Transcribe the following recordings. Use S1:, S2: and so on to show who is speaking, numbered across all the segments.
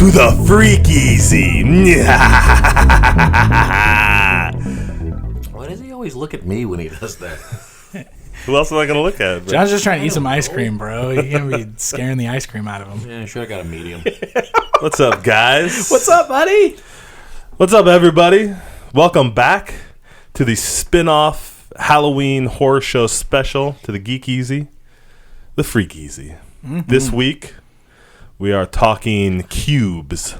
S1: to the Freek Easy.
S2: Why does he always look at me when he does that?
S1: Who else am I going to look at?
S3: John's just trying to eat some ice cream, bro. You can't be scaring the ice cream out of him.
S2: Yeah, I should have got a medium.
S1: What's up, guys?
S3: What's up, buddy?
S1: What's up, everybody? Welcome back to the spin-off Halloween horror show special to the Geek Easy, the Freek Easy. Mm-hmm. This week, we are talking cubes.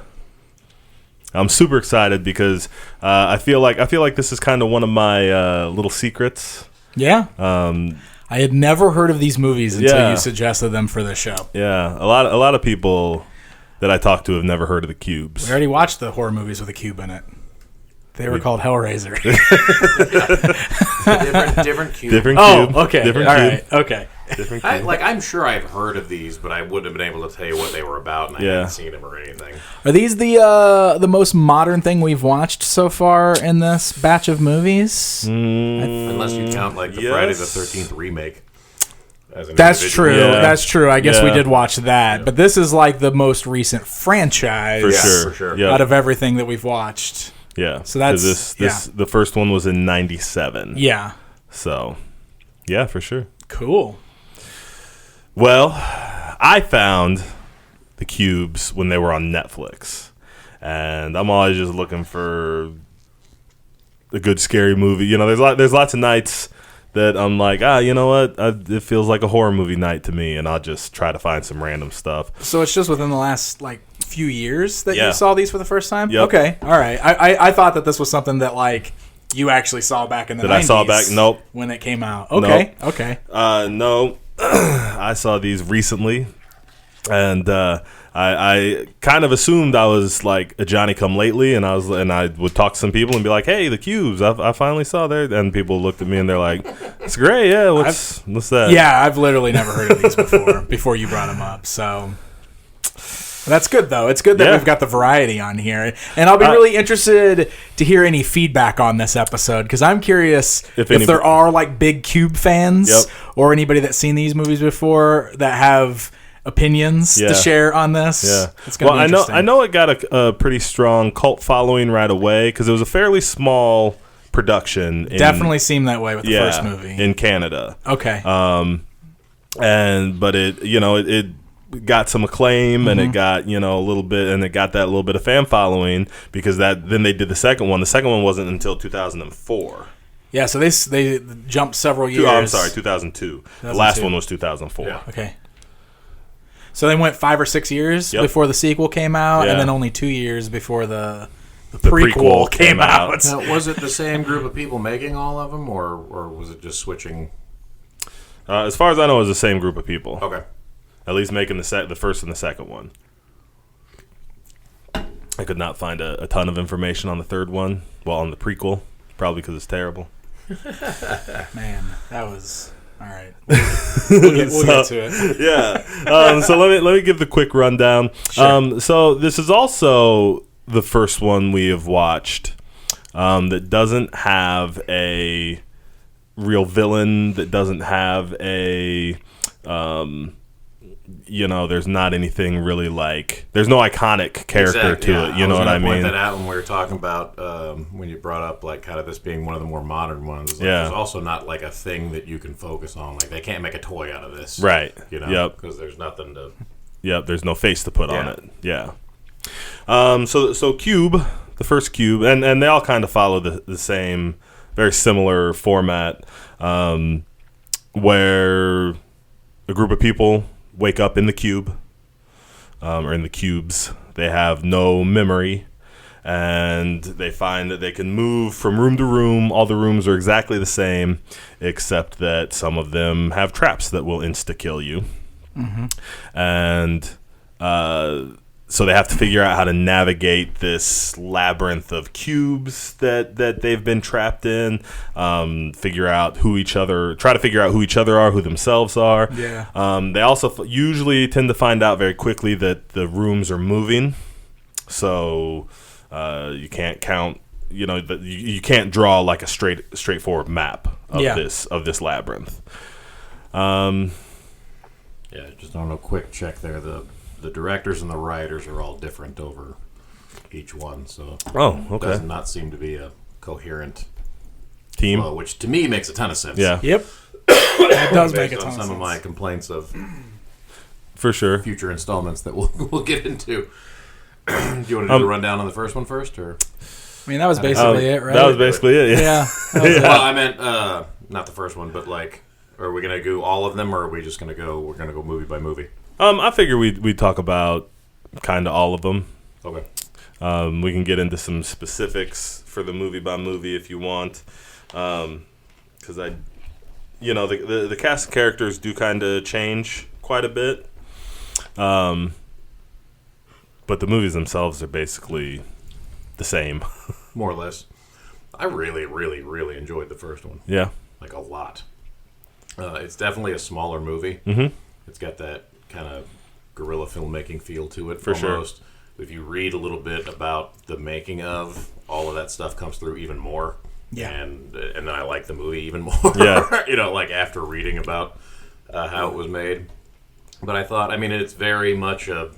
S1: I'm super excited because I feel like this is kind of one of my little secrets.
S3: Yeah. I had never heard of these movies until you suggested them for the show.
S1: Yeah, a lot of people that I talked to have never heard of the cubes.
S3: We already watched the horror movies with a cube in it. They were called Hellraiser.
S2: different cube.
S1: Different cube.
S3: Oh, okay.
S1: Different
S3: all
S1: cube.
S3: right. Okay.
S1: Different cube.
S2: I'm sure I've heard of these, but I wouldn't have been able to tell you what they were about, and I hadn't seen them or anything.
S3: Are these the most modern thing we've watched so far in this batch of movies?
S2: Unless you count the Friday the 13th remake.
S3: That's true.
S1: Yeah.
S3: That's true. I guess we
S1: Yeah.
S3: did watch that. Yeah. But this is like the most recent franchise
S1: for sure. Yep.
S3: out of everything that we've watched.
S1: Yeah.
S3: So that's
S1: the first one was in 97.
S3: Yeah.
S1: So, yeah, for sure.
S3: Cool.
S1: Well, I found the cubes when they were on Netflix. And I'm always just looking for a good scary movie. You know, there's lots of nights that I'm like, you know what? It feels like a horror movie night to me, and I'll just try to find some random stuff.
S3: So it's just within the last few years that you saw these for the first time?
S1: Yep.
S3: Okay, all right. I thought that this was something that you actually saw back in the 90s.
S1: I saw back? Nope.
S3: When it came out. Okay,
S1: nope.
S3: Okay.
S1: No, I saw these recently, and I kind of assumed I was like a Johnny-come-lately, and I would talk to some people and be like, "Hey, the cubes! I finally saw there." And people looked at me and they're like, "It's great, yeah. What's that?"
S3: Yeah, I've literally never heard of these before you brought them up. So that's good though. It's good that we've got the variety on here, and I'll be really interested to hear any feedback on this episode because I'm curious if there are big cube fans or anybody that's seen these movies before that have opinions to share on this.
S1: Yeah.
S3: It's gonna be interesting.
S1: I know it got a pretty strong cult following right away because it was a fairly small production.
S3: Definitely seemed that way with the first movie
S1: in Canada.
S3: Okay.
S1: But it got some acclaim and it got a little bit, and it got that little bit of fan following because then they did the second one. The second one wasn't until 2004.
S3: Yeah, so they jumped several years.
S1: I'm sorry, 2002. The last one was 2004.
S3: Yeah. Okay. So they went 5 or 6 years before the sequel came out, and then only 2 years before the prequel came out.
S2: Now, was it the same group of people making all of them, or was it just switching?
S1: As far as I know, it was the same group of people.
S2: Okay.
S1: At least making the first and the second one. I could not find a ton of information on the third one. Well, on the prequel, probably because it's terrible.
S3: Man, that was... All right, we'll get to it.
S1: Yeah. So let me give the quick rundown.
S3: Sure.
S1: So this is also the first one we have watched that doesn't have a real villain. That doesn't have a there's not anything really there's no iconic character to it. You know what I mean?
S2: I was going to point that out when we were talking about when you brought up kind of this being one of the more modern ones. There's also not a thing that you can focus on. They can't make a toy out of this,
S1: right?
S2: Because there's nothing to.
S1: Yep, there's no face to put on it. Yeah. So Cube, the first Cube, and they all kind of follow the same, very similar format, where a group of people wake up in the cube, or in the cubes. They have no memory, and they find that they can move from room to room. All the rooms are exactly the same, except that some of them have traps that will insta-kill you. Mm-hmm. And so they have to figure out how to navigate this labyrinth of cubes that they've been trapped in. Try to figure out who each other are, who themselves are.
S3: Yeah.
S1: They also usually tend to find out very quickly that the rooms are moving. So you can't count. You can't draw a straightforward map of this labyrinth.
S2: Yeah, just on a quick check there. The the directors and the writers are all different over each one. So
S1: okay.
S2: Does not seem to be a coherent
S1: team,
S2: flow, which to me makes a ton of sense.
S1: Yeah.
S3: Yep. It does make a
S2: Based
S3: ton
S2: on
S3: of
S2: some
S3: sense.
S2: of my complaints of
S1: for sure.
S2: future installments that we'll get into. Do you want to do the rundown on the first one first, or?
S3: I mean, that was basically it, right?
S1: That was basically it.
S3: Yeah. That was it.
S2: Well, I meant not the first one, but like, are we gonna do all of them, or are we just gonna go? We're gonna go movie by movie.
S1: I figure we talk about kind of all of them.
S2: Okay.
S1: We can get into some specifics for the movie by movie if you want, because the cast of characters do kind of change quite a bit, but the movies themselves are basically the same.
S2: More or less. I really, really, really enjoyed the first one.
S1: Yeah.
S2: Like a lot. It's definitely a smaller movie.
S1: Mm-hmm.
S2: It's got that kind of guerrilla filmmaking feel to it.
S1: For sure.
S2: If you read a little bit about the making of, all of that stuff comes through even more.
S3: Yeah.
S2: And then I like the movie even more.
S1: Yeah.
S2: Like after reading about how it was made. But I thought, it's very much an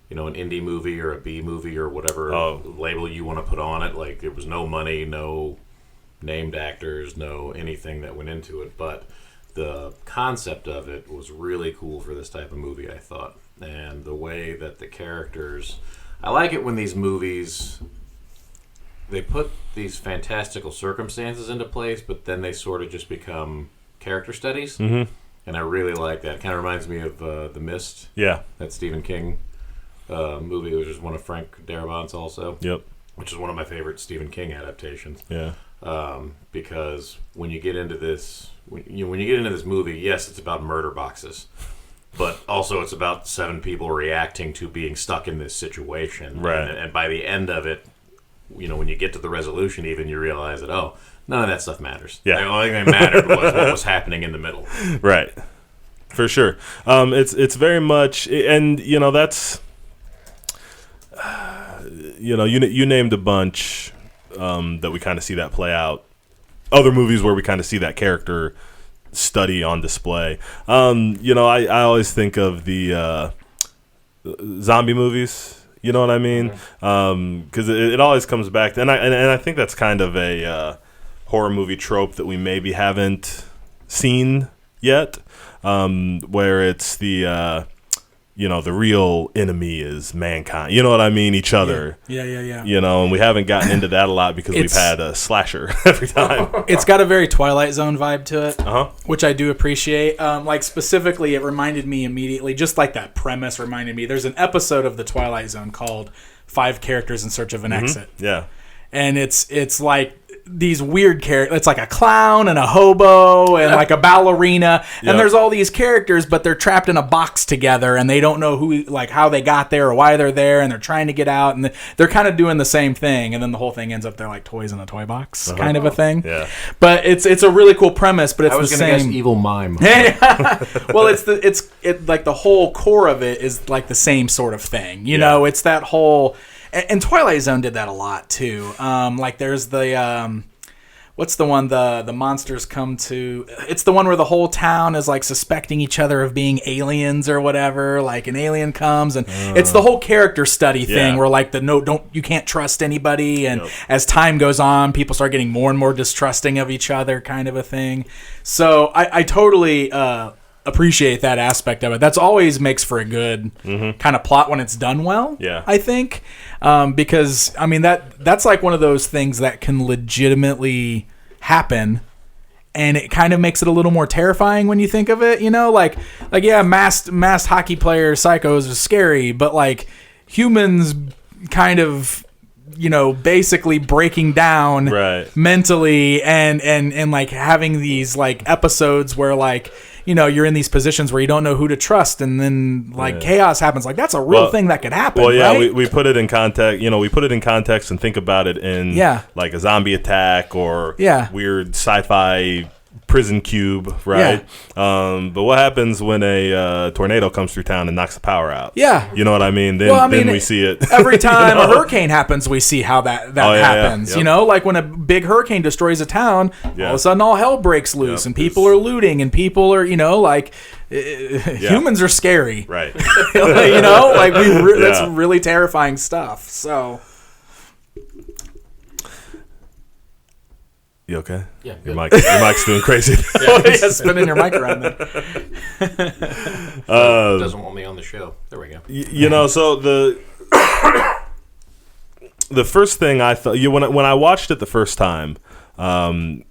S2: indie movie or a B movie or whatever label you want to put on it. Like, there was no money, no named actors, no anything that went into it. But the concept of it was really cool for this type of movie, I thought. And the way that the characters... I like it when these movies... They put these fantastical circumstances into place, but then they sort of just become character studies.
S1: Mm-hmm.
S2: And I really like that. It kind of reminds me of The Mist.
S1: Yeah.
S2: That Stephen King movie, which is one of Frank Darabont's also.
S1: Yep.
S2: Which is one of my favorite Stephen King adaptations.
S1: Yeah.
S2: Because when you get into this... When you get into this movie, yes, it's about murder boxes. But also it's about 7 people reacting to being stuck in this situation.
S1: Right.
S2: And by the end of it, when you get to the resolution even, you realize that, none of that stuff matters.
S1: Yeah.
S2: The only thing that mattered was what was happening in the middle.
S1: Right. For sure. It's very much, and that's, you named a bunch that we kind of see that play out. Other movies where we kind of see that character study on display. I always think of the zombie movies. You know what I mean? Because it always comes back to, and I think that's kind of a horror movie trope that we maybe haven't seen yet, where it's the the real enemy is mankind. You know what I mean? Each other.
S3: Yeah.
S1: And we haven't gotten into that a lot because we've had a slasher every time.
S3: It's got a very Twilight Zone vibe to it, which I do appreciate. Like, specifically, it reminded me immediately, just like that premise reminded me. There's an episode of the Twilight Zone called 5 Characters in Search of an Exit.
S1: Yeah.
S3: And it's like these weird characters. It's like a clown and a hobo and like a ballerina, and there's all these characters, but they're trapped in a box together, and they don't know how they got there or why they're there, and they're trying to get out, and they're kind of doing the same thing, and then the whole thing ends up they're like toys in a toy box, kind of a thing.
S1: Yeah.
S3: But it's a really cool premise, but it's the same.
S2: I was going to guess Evil Mime.
S3: Well, it's like the whole core of it is like the same sort of thing. You know, it's that whole. And Twilight Zone did that a lot too. Like there's the what's the one the monsters come to? It's the one where the whole town is like suspecting each other of being aliens or whatever. Like an alien comes, and it's the whole character study thing where like you can't trust anybody, and as time goes on, people start getting more and more distrusting of each other, kind of a thing. So I totally appreciate that aspect of it. That's always makes for a good kind of plot when it's done well.
S1: Yeah,
S3: I think because that's like one of those things that can legitimately happen, and it kind of makes it a little more terrifying when you think of it. Like masked hockey player psychos are scary, but like humans kind of basically breaking down mentally and like having these like episodes where like you're in these positions where you don't know who to trust, and then like chaos happens. Like that's a real thing that could happen.
S1: Well, yeah,
S3: right?
S1: we put it in context. We put it in context and think about it in like a zombie attack or weird sci-fi prison cube, right? But what happens when a tornado comes through town and knocks the power out?
S3: Yeah.
S1: You know what I mean? Then we see it.
S3: Every time a hurricane happens, we see how that happens. Yep. Like when a big hurricane destroys a town, all of a sudden all hell breaks loose, and people are looting, and people are, humans are scary.
S1: Right.
S3: That's really terrifying stuff. So...
S1: You okay?
S2: Yeah.
S1: Your mic's doing crazy.
S3: Spinning your mic around there.
S2: Doesn't want me on the show. There we go.
S1: So the first thing I thought, when I watched it the first time, the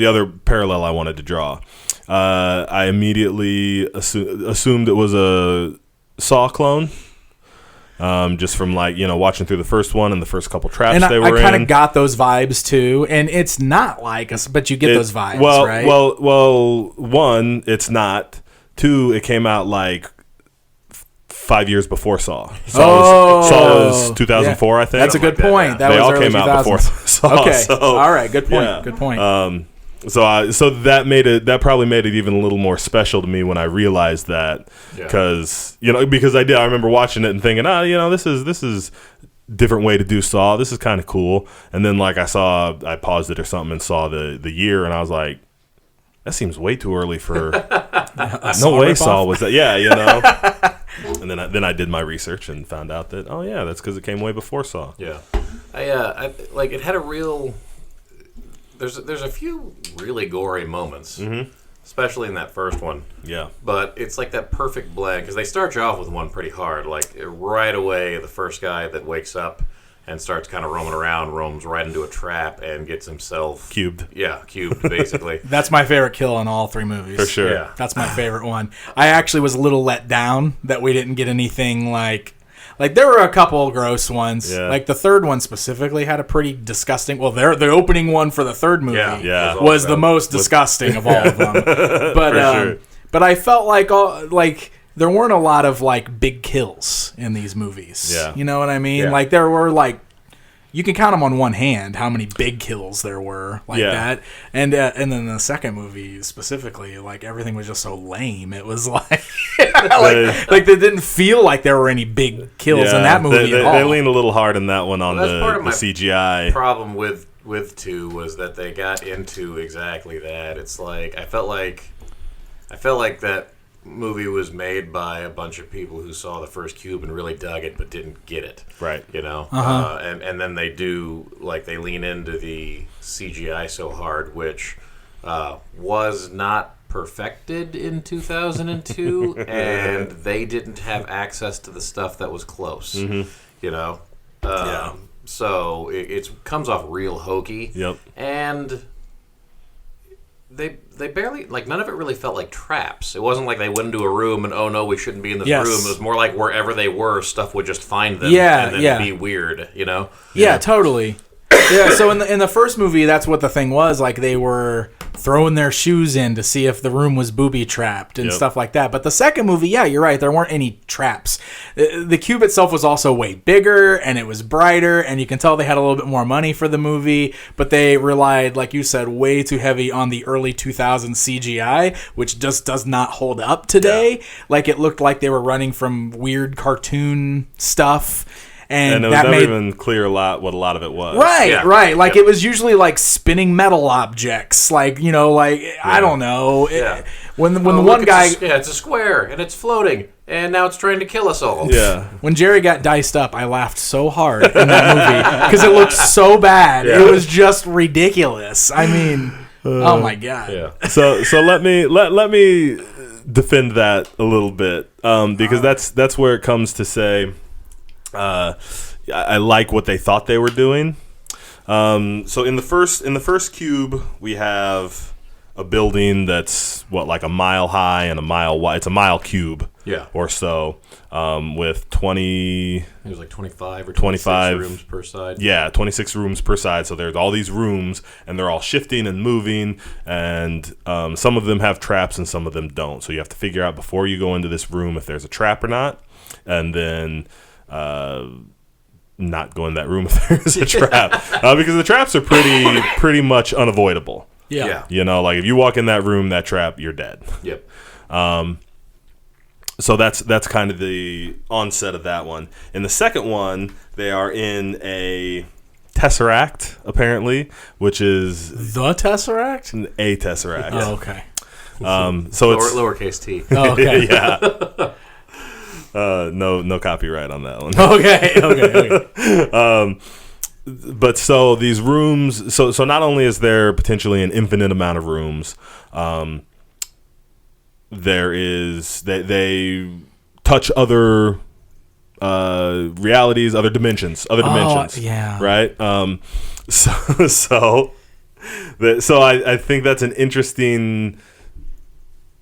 S1: other parallel I wanted to draw, I immediately assumed it was a Saw clone. Just from watching through the first one and the first couple traps they were in.
S3: I kind of got those vibes too, and it's not like us, but you get those vibes, right?
S1: Well, one, it's not. Two, it came out 5 years before Saw. Saw was 2004, I think.
S3: That's a good point. That
S1: they
S3: was
S1: all
S3: early
S1: came
S3: 2000s.
S1: out before Saw.
S3: Okay,
S1: so,
S3: all right, good point.
S1: Yeah.
S3: Good point.
S1: So that probably made it even a little more special to me when I realized that, because I remember watching it and thinking, this is different way to do Saw. This is kind of cool. And then I paused it or something and saw the year, and I was like, that seems way too early for no way Saw was that. And then I did my research and found out that that's because it came way before Saw.
S2: Yeah, I it had a real. There's a few really gory moments, especially in that first one.
S1: Yeah.
S2: But it's like that perfect blend, because they start you off with one pretty hard. Right away, the first guy that wakes up and starts kind of roaming around, roams right into a trap and gets himself...
S1: Cubed.
S2: Yeah, cubed, basically.
S3: That's my favorite kill in all three movies.
S1: For sure.
S2: Yeah.
S3: That's my favorite one. I actually was a little let down that we didn't get anything like there were a couple gross ones.
S1: Yeah.
S3: The third one specifically had a pretty disgusting. Well, the opening one for the third movie was the most disgusting of all of them. But I felt like there weren't a lot of big kills in these movies.
S1: Yeah.
S3: You know what I mean?
S2: Yeah.
S3: There were you can count them on one hand how many big kills there were that. And then the second movie specifically, everything was just so lame. It was they didn't feel like there were any big kills in that movie at all.
S1: They leaned a little hard in that one on
S2: that's part of
S1: the
S2: my
S1: CGI.
S2: Problem with 2 was that they got into exactly that. It's I felt like that movie was made by a bunch of people who saw the first Cube and really dug it but didn't get it.
S1: Right.
S2: And then they do they lean into the CGI so hard, which was not perfected in 2002, and they didn't have access to the stuff that was close. So it comes off real hokey.
S1: Yep.
S2: And they barely, none of it really felt like traps. It wasn't like they went into a room and, oh no, we shouldn't be in this room. It was more like wherever they were, stuff would just find them and then be weird,
S3: Yeah, totally. Yeah, so in the first movie, that's what the thing was. They were throwing their shoes in to see if the room was booby-trapped and stuff like that. But the second movie, yeah, you're right, there weren't any traps. The cube itself was also way bigger, and it was brighter, and you can tell they had a little bit more money for the movie, but they relied, like you said, way too heavy on the early 2000s CGI, which just does not hold up today.
S1: Yeah.
S3: It looked like they were running from weird cartoon stuff. And
S1: it was never even clear what a lot of it was.
S3: Right, right. It was usually spinning metal objects. I don't know. When the one guy...
S2: it's a square, and it's floating, and now it's trying to kill us all.
S1: Yeah.
S3: When Jerry got diced up, I laughed so hard in that movie because it looked so bad. Yeah. It was just ridiculous. I mean, oh my God.
S1: Yeah. So let me defend that a little bit because that's where it comes to say... I like what they thought they were doing. So in the first cube, we have a building that's a mile high and a mile wide. It's a mile cube, or so, with 20.
S2: It was 25 or 25 rooms per side.
S1: Yeah, 26 rooms per side. So there's all these rooms, and they're all shifting and moving, and some of them have traps and some of them don't. So you have to figure out before you go into this room if there's a trap or not, and then. Not go in that room if there's a trap because the traps are pretty much unavoidable.
S3: Yeah.
S1: You know, like if you walk in that room, that trap, you're dead.
S2: Yep.
S1: So that's kind of the onset of that one. In the second one, they are in a tesseract, apparently, which is
S3: The Tesseract?
S1: a tesseract.
S3: Oh, okay.
S1: So it's
S2: Lowercase t.
S3: Oh, okay.
S1: yeah. No copyright on that one.
S3: Okay.
S1: But so these rooms, so not only is there potentially an infinite amount of rooms, there is they touch other realities, other dimensions,
S3: yeah.
S1: right? So I think that's an interesting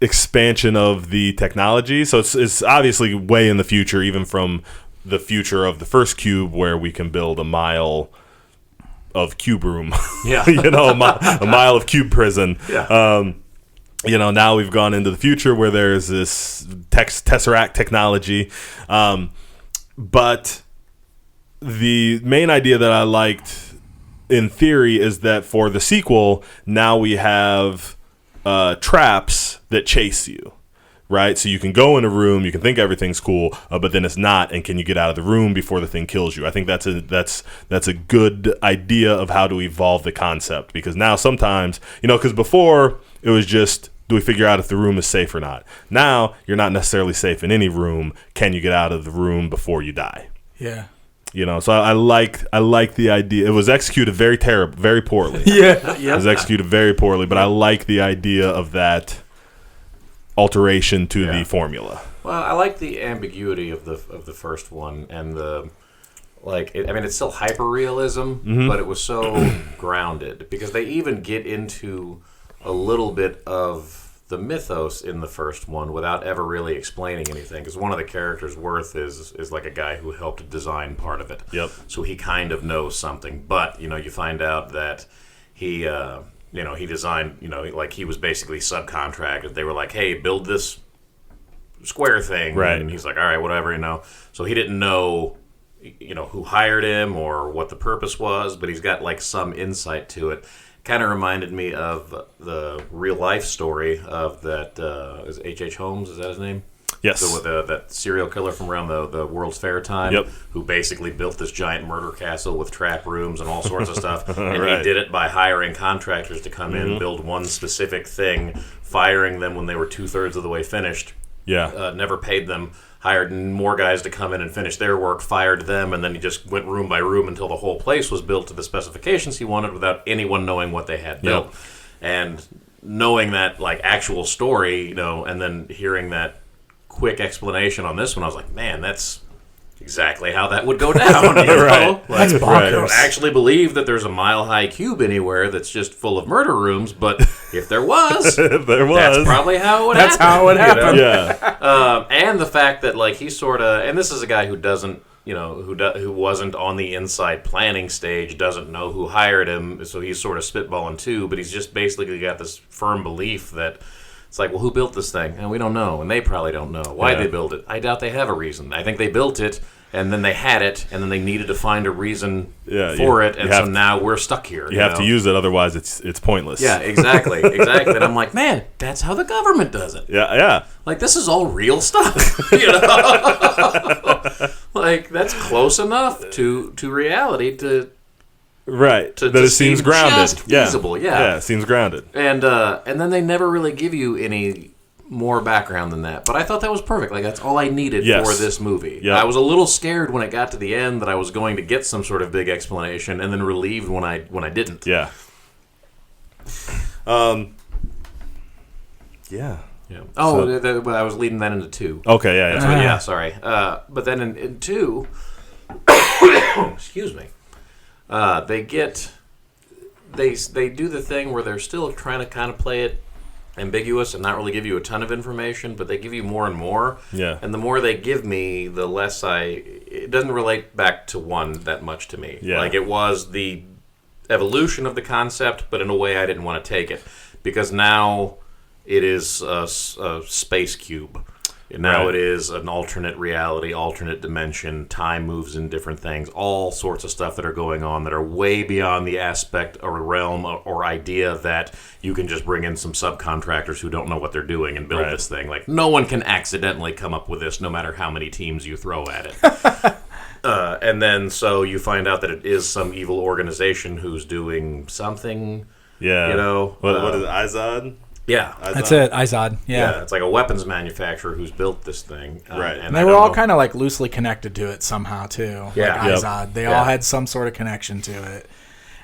S1: expansion of the technology. So it's obviously way in the future, even from the future of the first cube, where we can build a mile of cube room.
S2: Yeah.
S1: You know, a mile of cube prison.
S2: Yeah.
S1: You know, now we've gone into the future where there's this tesseract technology. But the main idea that I liked in theory is that for the sequel, now we have traps that chase you, right? So you can go in a room, you can think everything's cool, but then it's not, and can you get out of the room before the thing kills you? I think that's a good idea of how to evolve the concept, because now sometimes, you know, because before it was just, do we figure out if the room is safe or not? Now you're not necessarily safe in any room. Can you get out of the room before you die?
S3: Yeah.
S1: You know, so I like the idea. It was executed very poorly.
S3: Yeah.
S1: It was executed very poorly, but I like the idea of that alteration to the formula.
S2: Well, I like the ambiguity of the first one, and the it's still hyper realism, but it was so grounded, because they even get into a little bit of the mythos in the first one without ever really explaining anything, because one of the characters, Worth, is like a guy who helped design part of it.
S1: Yep.
S2: So he kind of knows something, but you find out that he he designed, like he was basically subcontracted. They were like, hey, build this square thing,
S1: right?
S2: And he's like, all right, whatever, So he didn't know who hired him or what the purpose was, but he's got like some insight to it. Kind of reminded me of the real life story of that is H.H. Holmes, is that his name?
S1: Yes.
S2: So with that serial killer from around the World's Fair time, who basically built this giant murder castle with trap rooms and all sorts of stuff. And he did it by hiring contractors to come in, build one specific thing, firing them when they were 2/3 of the way finished.
S1: Yeah.
S2: Never paid them. Hired more guys to come in and finish their work, fired them, and then he just went room by room until the whole place was built to the specifications he wanted without anyone knowing what they had built. And knowing that like actual story, and then hearing that quick explanation on this one, I was like, man, that's exactly how that would go down.
S1: Right.
S3: That's bonkers.
S2: I don't actually believe that there's a mile-high cube anywhere that's just full of murder rooms, but if there was, that's probably how it would happen.
S3: That's how it would happen.
S1: Yeah.
S2: And the fact that like he sort of, and this is a guy who doesn't, who wasn't on the inside planning stage, doesn't know who hired him, so he's sort of spitballing too, but he's just basically got this firm belief that it's like, well, who built this thing? And we don't know, and they probably don't know. Why'd they build it? I doubt they have a reason. I think they built it, and then they had it, and then they needed to find a reason for it, and so now we're stuck here.
S1: You have to use it, otherwise it's pointless.
S2: Yeah, exactly. And I'm like, man, that's how the government does it.
S1: Yeah.
S2: Like, this is all real stuff. Like, that's close enough to reality to...
S1: Right.
S2: To
S1: that it seems grounded.
S2: Just feasible,
S1: Yeah, it seems grounded.
S2: And then they never really give you any more background than that. But I thought that was perfect. Like, that's all I needed for this movie.
S1: Yep.
S2: I was a little scared when it got to the end that I was going to get some sort of big explanation, and then relieved when I didn't.
S1: Yeah. Yeah.
S2: Oh, I was leading that into 2.
S1: Okay, yeah.
S2: So, yeah, sorry. But then in 2, excuse me, they do the thing where they're still trying to kind of play it ambiguous and not really give you a ton of information, but they give you more and more.
S1: Yeah.
S2: And the more they give me, the less it doesn't relate back to 1 that much to me.
S1: Yeah.
S2: Like, it was the evolution of the concept, but in a way I didn't want to take it, because now it is a space cube. Now it is an alternate reality, alternate dimension. Time moves in different things. All sorts of stuff that are going on that are way beyond the aspect or realm or idea that you can just bring in some subcontractors who don't know what they're doing and build this thing. Like, no one can accidentally come up with this, no matter how many teams you throw at it. And then so you find out that it is some evil organization who's doing something.
S1: Yeah.
S2: You know,
S1: what is it, Izod?
S2: Yeah,
S3: that's it. Izod. Yeah,
S2: it's like a weapons manufacturer who's built this thing,
S3: and they were all kind of like loosely connected to it somehow too.
S2: Yeah,
S3: like Izod. They all had some sort of connection to it.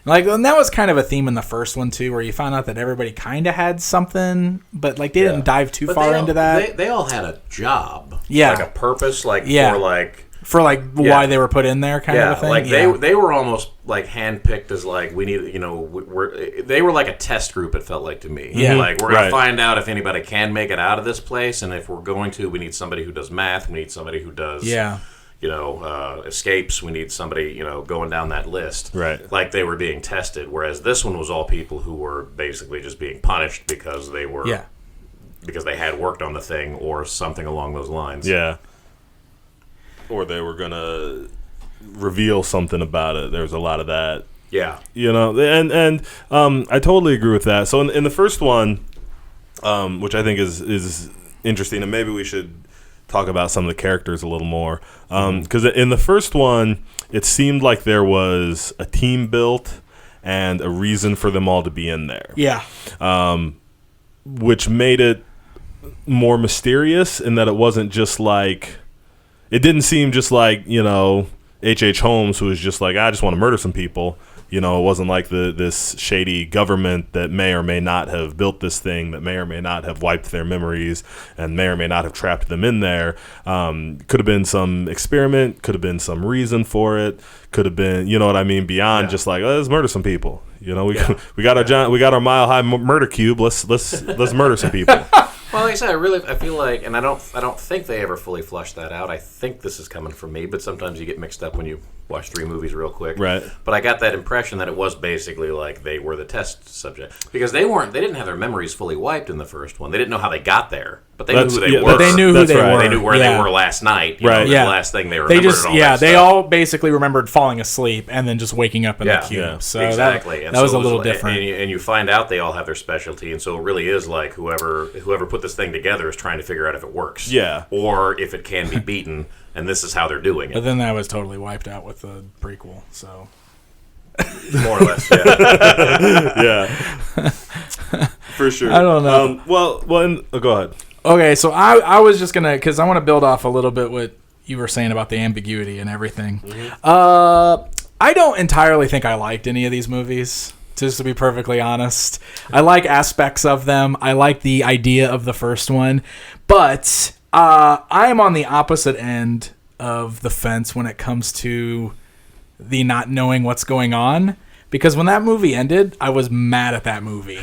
S3: Like, and that was kind of a theme in the first one too, where you found out that everybody kind of had something, but like they didn't dive too far into that.
S2: They all had a job,
S3: like
S2: a purpose, for
S3: why they were put in there, kind of a thing.
S2: Like they were almost like handpicked as like we need, they were like a test group. It felt like to me, like we're gonna find out if anybody can make it out of this place, and if we're going to, we need somebody who does math, we need somebody who does, escapes, we need somebody, going down that list,
S1: right?
S2: Like they were being tested, whereas this one was all people who were basically just being punished because they were, because they had worked on the thing or something along those lines,
S1: or they were gonna reveal something about it. There's a lot of that.
S2: Yeah.
S1: And I totally agree with that. So in the first one, which I think is interesting, and maybe we should talk about some of the characters a little more. Because in the first one, it seemed like there was a team built and a reason for them all to be in there.
S3: Yeah.
S1: Which made it more mysterious in that it wasn't just like... It didn't seem just like, H.H. Holmes, who was just like, I just want to murder some people. It wasn't like this shady government that may or may not have built this thing, that may or may not have wiped their memories, and may or may not have trapped them in there. Could have been some experiment, could have been some reason for it, could have been, beyond just like, let's murder some people. We got our Mile High murder cube. Let's murder some people.
S2: Well, like I said, I feel like, and I don't think they ever fully flushed that out. I think this is coming from me, but sometimes you get mixed up when you watch 3 movies real quick.
S1: Right.
S2: But I got that impression that it was basically like they were the test subject because they didn't have their memories fully wiped in the first one. They didn't know how they got there, but they knew who they were.
S3: But they knew who they were.
S2: They knew where they were last night. The last thing they remembered.
S3: They all basically remembered falling asleep and then just waking up in the cube.
S2: Yeah.
S3: So
S2: exactly.
S3: that was a little different.
S2: And you find out they all have their specialty, and so it really is like whoever put this thing together is trying to figure out if it works.
S1: Yeah.
S2: Or if it can be beaten, and this is how they're doing it.
S3: But then that was totally wiped out with the prequel, so...
S2: More or less, yeah.
S1: Yeah. For sure.
S3: I don't know.
S1: Go ahead.
S3: Okay, so I was just going to... Because I want to build off a little bit what you were saying about the ambiguity and everything. Mm-hmm. I don't entirely think I liked any of these movies, just to be perfectly honest. I like aspects of them. I like the idea of the first one. But I am on the opposite end of the fence when it comes to the not knowing what's going on. Because when that movie ended, I was mad at that movie.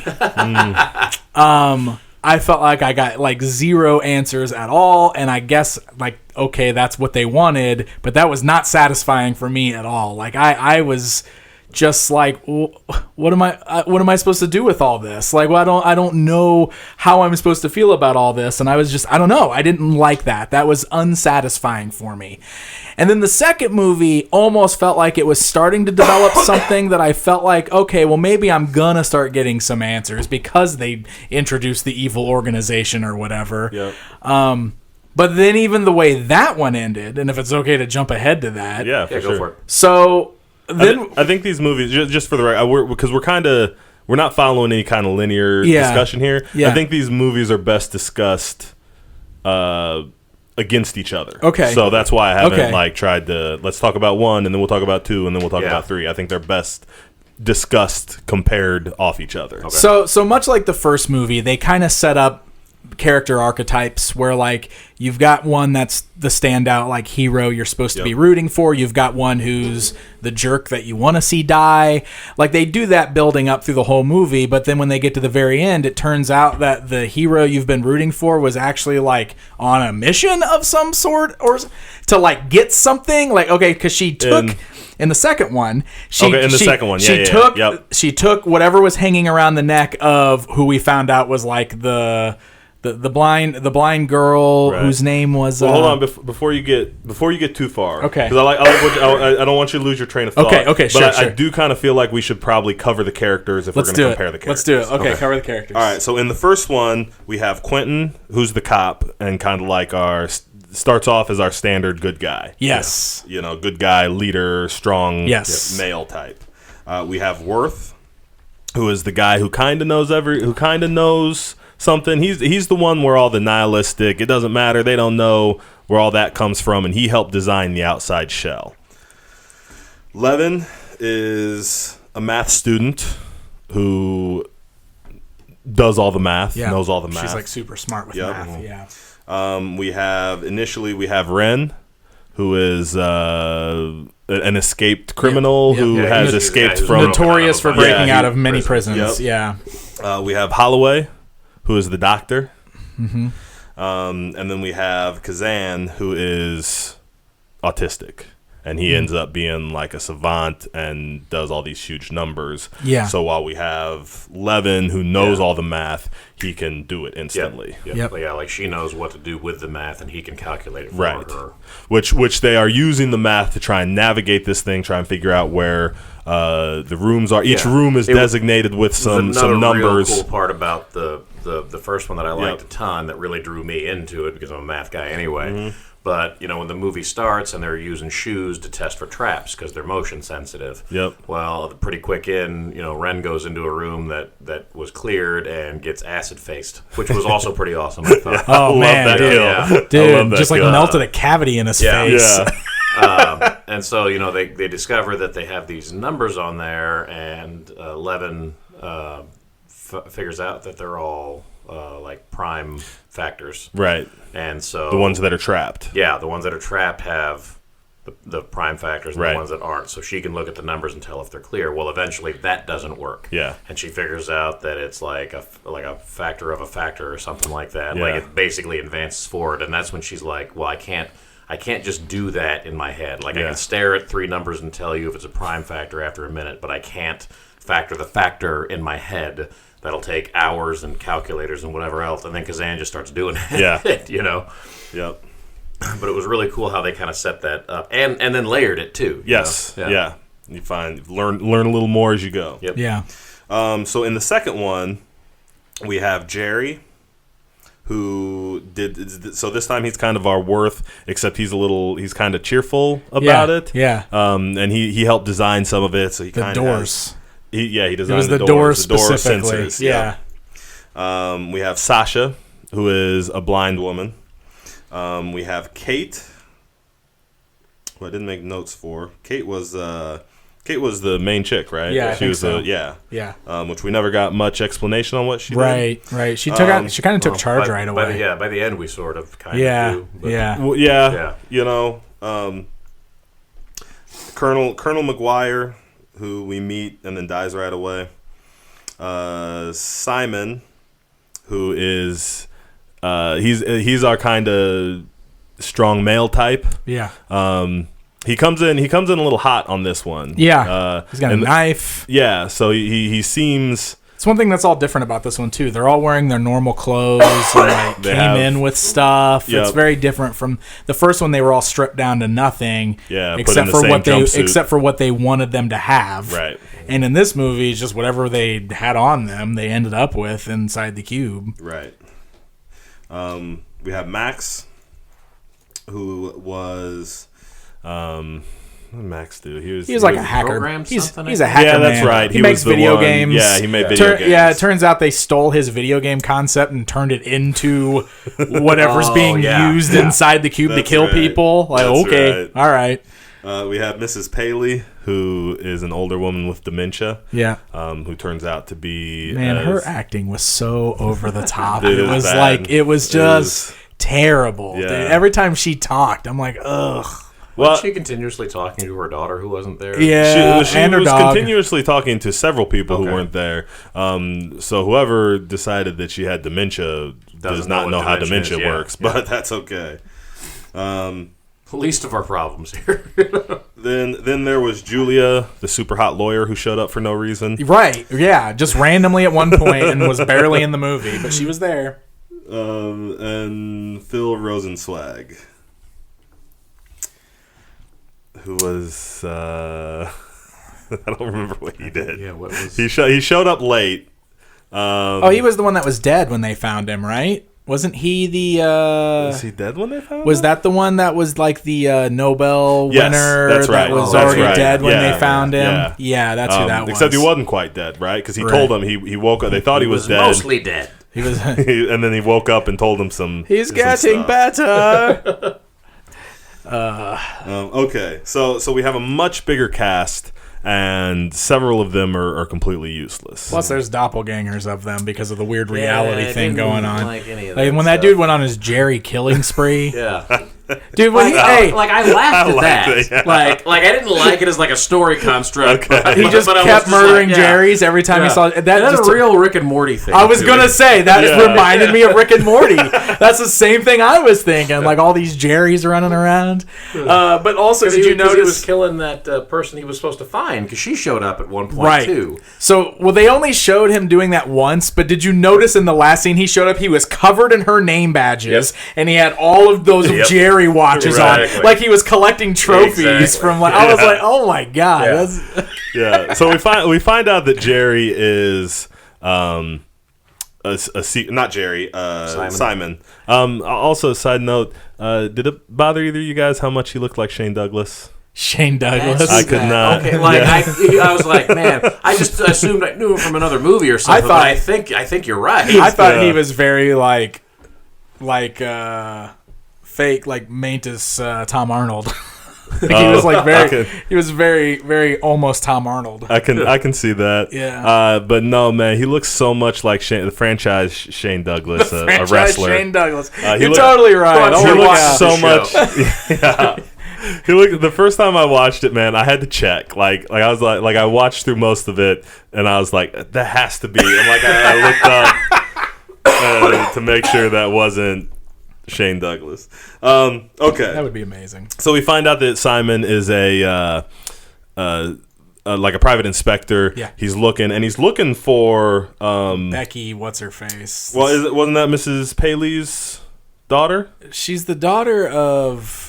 S3: I felt like I got like zero answers at all, and I guess like, okay, that's what they wanted, but that was not satisfying for me at all. Like I was just like, what am I supposed to do with all this? Like, well, I don't know how I'm supposed to feel about all this, and I was just, I don't know. I didn't like that. That was unsatisfying for me. And then the second movie almost felt like it was starting to develop something that I felt like, okay, well, maybe I'm gonna start getting some answers because they introduced the evil organization or whatever.
S1: Yep.
S3: But then even the way that one ended, and if it's okay to jump ahead to that,
S1: yeah,
S2: go for it.
S3: So then
S1: I think these movies, just for the record, because we're not following any kind of linear discussion here.
S3: Yeah.
S1: I think these movies are best discussed against each other.
S3: Okay.
S1: So that's why I haven't tried to, let's talk about 1 and then we'll talk about 2 and then we'll talk about 3. I think they're best discussed compared off each other.
S3: Okay. So much like the first movie, they kind of set up character archetypes where like you've got one that's the standout like hero you're supposed to be rooting for, you've got one who's the jerk that you want to see die. Like they do that building up through the whole movie, but then when they get to the very end, it turns out that the hero you've been rooting for was actually like on a mission of some sort or to like get something. Like, okay, because she took in the second one, she took whatever was hanging around the neck of who we found out was like the the blind girl whose name was.
S1: Well, hold on before you get too far.
S3: Okay.
S1: Because I don't want you to lose your train of thought.
S3: Okay. Sure.
S1: But I do kind of feel like we should probably cover the characters if we're going to compare the characters.
S3: Let's do it. Okay, cover the characters.
S1: All right. So in the first one, we have Quentin, who's the cop, and kind of like starts off as our standard good guy.
S3: Yes.
S1: Good guy, leader, strong, male type. We have Worth, who is the guy who kind of knows something. He's the one where all the nihilistic, it doesn't matter, they don't know where all that comes from, and he helped design the outside shell. Levin is a math student who does all the math, knows all the math.
S3: She's like super smart with math.
S1: We have Ren, who is an escaped criminal who has escaped from
S3: notorious for breaking out of many prisons.
S1: We have Holloway, who is the doctor. Mm-hmm. And then we have Kazan, who is autistic. And he ends up being like a savant and does all these huge numbers. Yeah. So while we have Levin, who knows all the math, he can do it instantly.
S2: Yep. Yeah, like she knows what to do with the math, and he can calculate it for her.
S1: Which they are using the math to try and navigate this thing, try and figure out where the rooms are. Each room is designated with some numbers.
S2: Another real cool part about the first one that I liked a ton that really drew me into it, because I'm a math guy anyway. Mm-hmm. But, when the movie starts and they're using shoes to test for traps because they're motion sensitive.
S1: Yep.
S2: Well, pretty quick Ren goes into a room that was cleared and gets acid-faced, which was also pretty awesome, I thought.
S3: Oh, man, dude. Just like melted a cavity in his face.
S2: Yeah. And so, they discover that they have these numbers on there, and Levin figures out that they're all like prime factors.
S1: Right.
S2: And so...
S1: the ones that are trapped.
S2: Yeah, the ones that are trapped have the prime factors, and the ones that aren't. So she can look at the numbers and tell if they're clear. Well, eventually that doesn't work.
S1: Yeah.
S2: And she figures out that it's like a factor of a factor or something like that. Yeah. Like it basically advances forward, and that's when she's like, well, I can't just do that in my head. Like I can stare at three numbers and tell you if it's a prime factor after a minute, but I can't factor the factor in my head. That'll take hours and calculators and whatever else, and then Kazan just starts doing it.
S1: Yeah.
S2: Yep. But it was really cool how they kind of set that up, and then layered it too.
S1: Yes. Yeah. You learn a little more as you go.
S2: Yep.
S3: Yeah.
S1: So in the second one, we have Jerry, who did. So this time he's kind of our Worth, except he's kind of cheerful about it.
S3: Yeah.
S1: And he helped design some of it. So he kind of
S3: doors.
S1: He designed
S3: it was the doors specifically.
S1: Sensors. Yeah. We have Sasha, who is a blind woman. We have Kate, who I didn't make notes for. Kate was the main chick, right?
S3: Yeah,
S1: she was
S3: so.
S1: Yeah. Which we never got much explanation on what she did.
S3: She took she kind of took charge right away.
S2: By the end we sort of kind of do.
S1: Colonel McGuire, who we meet and then dies right away. Simon, who is he's our kind of strong male type.
S3: Yeah.
S1: He comes in a little hot on this one.
S3: Yeah. He's got a knife.
S1: Yeah, so he seems.
S3: It's one thing that's all different about this one too. They're all wearing their normal clothes and came in with stuff. Yep. It's very different from the first one. They were all stripped down to nothing.
S1: Yeah,
S3: except for what they wanted them to have.
S1: Right.
S3: And in this movie, it's just whatever they had on them, they ended up with inside the cube.
S1: Right. We have Max, who was. What did Max do? He was
S3: like a hacker. He's a hacker.
S1: Yeah, that's right.
S3: He makes video games.
S1: Yeah, he made video games.
S3: Yeah, it turns out they stole his video game concept and turned it into whatever's being used inside the cube to kill people. Like, all right.
S1: We have Mrs. Paley, who is an older woman with dementia.
S3: Yeah.
S1: Who turns out to be
S3: her acting was so over the top.
S1: It was
S3: bad. It was just terrible. Yeah. Dude. Every time she talked, I'm like, ugh.
S2: Was she continuously talking to her daughter who wasn't there?
S3: Yeah,
S1: she
S3: and her
S1: was
S3: dog.
S1: continuously talking to several people who weren't there. So whoever decided that she had dementia does not know how dementia works, but that's okay.
S2: Least of our problems here.
S1: Then there was Julia, the super hot lawyer who showed up for no reason.
S3: Right, yeah, just randomly at one point and was barely in the movie, but she was there.
S1: and Phil Rosenzweig, who was I don't remember what he did.
S2: Yeah, what was
S1: he showed up late.
S3: He was the one that was dead when they found him, right? Wasn't he the?
S1: Was he dead when they found him?
S3: Was that the one that was like the Nobel winner?
S1: That's right.
S3: That was
S1: That's
S3: already
S1: right.
S3: dead when
S1: Yeah.
S3: they found him.
S1: Yeah.
S3: Yeah, that's who that was.
S1: Except he wasn't quite dead, right? Because he
S3: Right.
S1: told them he woke up. They thought he was dead.
S2: mostly dead.
S3: He was.
S1: And then he woke up and told them some.
S3: He's
S1: some
S3: getting
S1: stuff.
S3: better.
S1: Okay, so we have a much bigger cast, and several of them are completely useless.
S3: Plus, there's doppelgangers of them because of the weird reality
S2: I
S3: thing
S2: didn't
S3: going on.
S2: like any of
S3: Like
S2: that
S3: when that
S2: stuff.
S3: dude went on his Jerry killing spree.
S2: Yeah.
S3: Dude, when
S2: I laughed at
S1: liked
S2: that.
S1: it, yeah.
S2: Like I didn't like it as like a story construct.
S1: Okay.
S3: he just
S2: but I was
S3: kept
S2: just
S3: murdering
S2: like, yeah.
S3: Jerry's every time he saw that.
S2: That's
S3: Just
S2: a real Rick and Morty thing.
S3: I was
S2: to
S3: gonna
S2: it.
S3: say that
S1: Yeah.
S3: reminded me of Rick and Morty. That's the same thing I was thinking. Like all these Jerrys running around. But also, did you
S2: Because he was
S3: notice?
S2: killing that person he was supposed to find because she showed up at one point
S3: Right.
S2: too.
S3: So, well, they only showed him doing that once, but did you notice in the last scene he showed up? He was covered in her name badges, and he had all of those
S2: Yep.
S3: Jerry watches
S2: Exactly.
S3: on, like he was collecting trophies
S2: Exactly.
S3: from. Like, I was like, oh my god,
S2: Yeah.
S3: that's
S1: Yeah. So we find out that Jerry is not Jerry, Simon. Also, side note, did it bother either of you guys how much he looked like Shane Douglas?
S3: Shane Douglas.
S1: I could not.
S2: Okay, like
S1: Yeah.
S2: I was like, man, I just assumed I knew him from another movie or something.
S3: thought-
S2: but I think you're right.
S3: I thought
S1: Yeah.
S3: he was very like fake, like Mantis Tom Arnold. Like, he was like he was very almost Tom Arnold.
S1: I can see that.
S3: Yeah.
S1: But no, man, he looks so much like the franchise Shane Douglas, a
S3: Franchise
S1: wrestler.
S3: Shane Douglas.
S1: He
S3: You're
S1: look-
S3: totally right.
S2: Well,
S1: He
S3: Oh my
S1: looks
S3: God.
S1: so
S2: The
S1: much.
S2: show.
S1: Yeah. He looked. The first time I watched it, man, I had to check. Like I was like I watched through most of it, and I was like, that has to be. And like I looked up to make sure that wasn't Shane Douglas. Okay.
S3: That would be amazing.
S1: So we find out that Simon is like a private inspector.
S3: Yeah.
S1: He's looking for
S3: Becky, what's her face?
S1: well, wasn't that Mrs. Paley's daughter?
S3: She's the daughter of.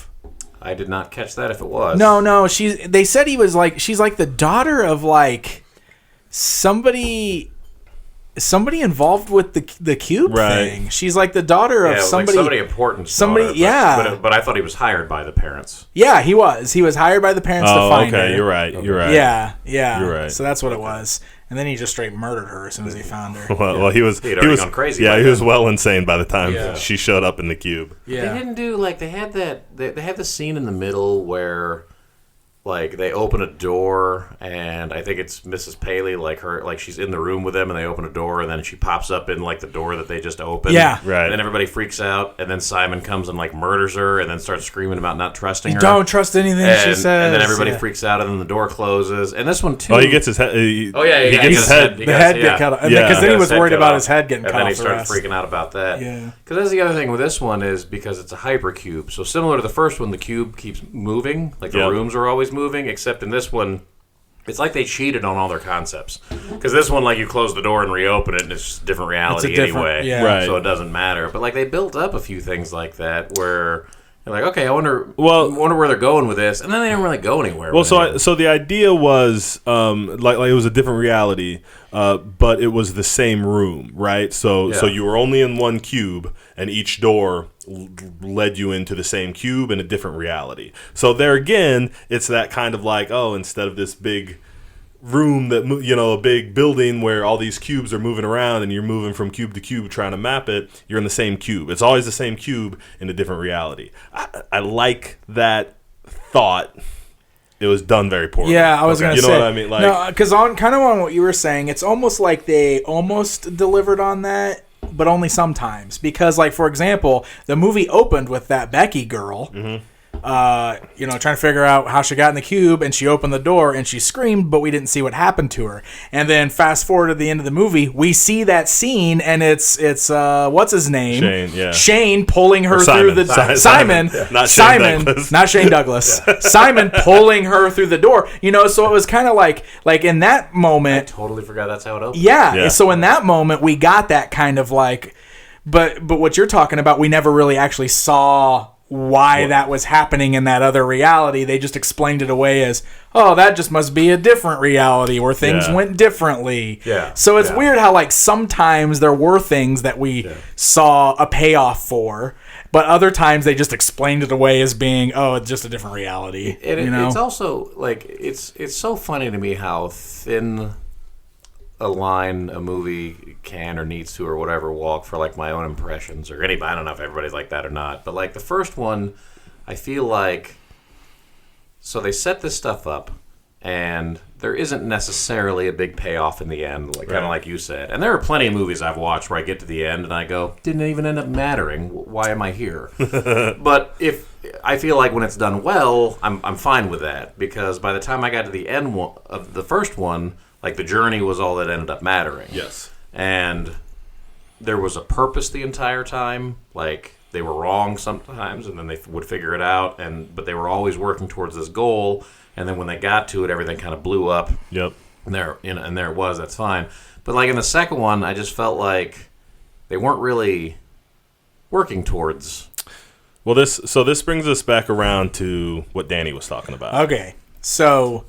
S2: I did not catch that if it was.
S3: No. They said he was like. She's like the daughter of like somebody involved with the cube
S1: Right.
S3: thing. She's like the daughter of
S2: Yeah,
S3: somebody.
S2: like somebody important.
S3: somebody-
S2: daughter,
S3: yeah.
S2: But I thought he was hired by the parents.
S3: Yeah, he was. He was hired by the parents to find her.
S1: Okay, you're right. You're right.
S3: Yeah.
S1: You're right.
S3: So that's what it was. And then he just straight murdered her as soon as he found her.
S1: Well, he was.
S2: He'd
S1: He
S2: already
S1: was
S2: gone crazy
S1: Yeah,
S2: by
S1: he was
S2: then.
S1: well insane by the time
S2: Yeah.
S1: she showed up in the cube.
S3: Yeah.
S2: They didn't do like they had the scene in the middle where like they open a door and I think it's Mrs. Paley like she's in the room with them and they open a door and then she pops up in like the door that they just opened.
S3: Yeah.
S1: Right.
S2: And then everybody freaks out and then Simon comes and like murders her and then starts screaming about not trusting her.
S3: Don't trust anything she says.
S2: And then everybody
S3: Yeah.
S2: freaks out and then the door closes. And this one too.
S1: Oh, he gets his head. He
S2: yeah,
S1: gets his head.
S3: The head get cut off.
S1: Yeah.
S3: Because then he was
S2: His head
S3: worried
S2: cut
S3: about
S2: off.
S3: his head getting
S2: and
S3: cut
S2: then
S3: off.
S2: he
S3: the
S2: started
S3: rest.
S2: freaking out about that.
S3: Yeah.
S2: Because that's the other thing with this one is because it's a hypercube. So similar to the first one, the cube keeps moving. Like the
S1: Yep.
S2: rooms are always moving, except in this one, it's like they cheated on all their concepts. Because this one, like you close the door and reopen it, and it's just a different reality
S3: It's a different-
S2: anyway.
S3: yeah.
S1: Right.
S2: So it doesn't matter. But like they built up a few things like that where you're like, okay, I wonder where they're going with this, and then they didn't really go anywhere.
S1: Well,
S2: with it.
S1: so the idea was like it was a different reality, but it was the same room, right? So
S2: Yeah.
S1: you were only in one cube, and each door led you into the same cube in a different reality. So there again, it's that kind of like, oh, instead of this big room that a big building where all these cubes are moving around and you're moving from cube to cube trying to map it, you're in the same cube. It's always the same cube in a different reality. I like that thought. It was done very poorly.
S3: Yeah, I was going to say.
S1: You know what I mean? Like,
S3: no, because on what you were saying, it's almost like they almost delivered on that, but only sometimes. Because, like, for example, the movie opened with that Becky girl, trying to figure out how she got in the cube, and she opened the door and she screamed, but we didn't see what happened to her. And then fast forward to the end of the movie, we see that scene, and it's what's his name?
S1: Shane, yeah.
S3: Shane pulling her
S1: Simon.
S3: through the
S1: Simon. Not Shane Douglas.
S3: not Shane Douglas. Simon pulling her through the door. So it was kind of like in that moment.
S2: I totally forgot that's how it opened.
S3: Yeah.
S1: Yeah.
S3: So in that moment, we got that kind of like But what you're talking about, we never really actually saw why that was happening in that other reality. They just explained it away as, oh, that just must be a different reality where things went differently.
S2: Yeah.
S3: So it's weird how like sometimes there were things that we saw a payoff for, but other times they just explained it away as being, oh, it's just a different reality.
S2: It's also like it's so funny to me how thin a line a movie can or needs to or whatever walk for like my own impressions or anybody. I don't know if everybody's like that or not, but like the first one, I feel like, so they set this stuff up and there isn't necessarily a big payoff in the end, like kind of like you said. And there are plenty of movies I've watched where I get to the end and I go, didn't even end up mattering. Why am I here? But if I feel like when it's done well, I'm fine with that, because by the time I got to the end of the first one, like the journey was all that ended up mattering.
S1: Yes.
S2: And there was a purpose the entire time. Like they were wrong sometimes, and then they would figure it out. But they were always working towards this goal. And then when they got to it, everything kind of blew up.
S1: Yep.
S2: And there it was. That's fine. But like in the second one, I just felt like they weren't really working towards.
S1: Well, this brings us back around to what Danny was talking about.
S3: Okay, so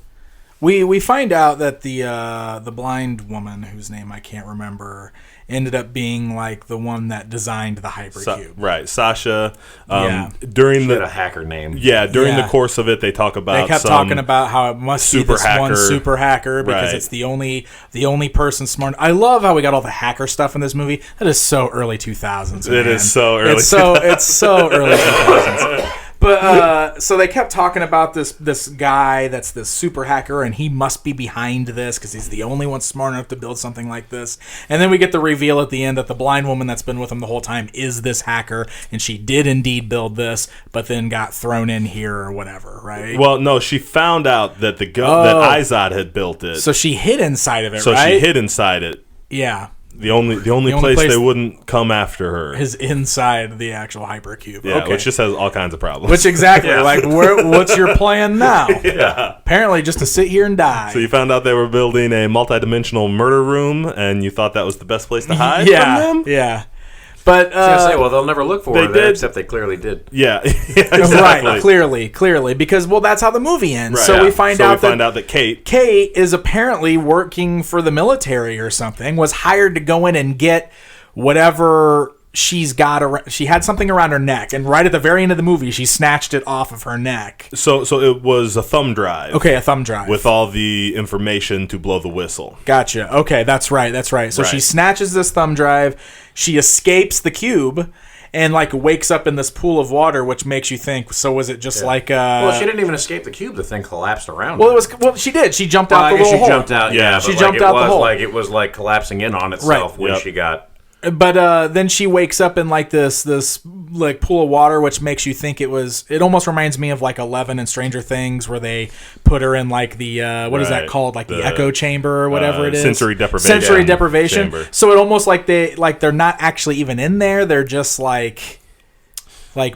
S3: we find out that the blind woman, whose name I can't remember, ended up being like the one that designed the Hypercube.
S1: Right, Sasha.
S2: During a hacker name.
S1: Yeah, during the course of it, they talk about.
S3: They kept talking about how it must be this one super hacker because it's the only person smart. I love how we got all the hacker stuff in this movie. That is so early 2000s. Man.
S1: It is so early.
S3: It's so early 2000s. But so they kept talking about this guy that's this super hacker, and he must be behind this because he's the only one smart enough to build something like this. And then we get the reveal at the end that the blind woman that's been with him the whole time is this hacker, and she did indeed build this, but then got thrown in here or whatever, right?
S1: Well, no, she found out that that Izod had built it.
S3: So she hid inside of it,
S1: so
S3: right?
S1: she hid inside it.
S3: Yeah.
S1: The only place they wouldn't come after her
S3: is inside the actual Hypercube.
S1: Yeah, which just has all kinds of problems.
S3: Which exactly, like, what's your plan now?
S1: Yeah.
S3: Apparently just to sit here and die.
S1: So you found out they were building a multidimensional murder room, and you thought that was the best place to hide from them?
S3: Yeah. But
S2: I was gonna say, well, they'll never look for her there, except they clearly did.
S1: Yeah, exactly.
S3: Right, clearly, because that's how the movie ends.
S1: Right,
S3: so we find out
S1: that
S3: Kate is apparently working for the military or something. Was hired to go in and get whatever she's got. She had something around her neck, and right at the very end of the movie, she snatched it off of her neck.
S1: So it was a thumb drive.
S3: Okay, a thumb drive
S1: with all the information to blow the whistle.
S3: Gotcha. Okay, that's right. So she snatches this thumb drive. She escapes the cube and like wakes up in this pool of water, which makes you think. So was it just like?
S2: Well, she didn't even escape the cube. The thing collapsed around.
S3: Well, she did. She jumped out the little hole.
S2: She jumped out. Yeah,
S3: she jumped out the hole.
S2: Like it was like collapsing in on itself when she got.
S3: But then she wakes up in like this like pool of water, which makes you think it almost reminds me of like 11 and Stranger Things, where they put her in like the what is that called, like the echo chamber or whatever it is,
S1: sensory deprivation chamber.
S3: So it almost like they're not actually even in there, they're just like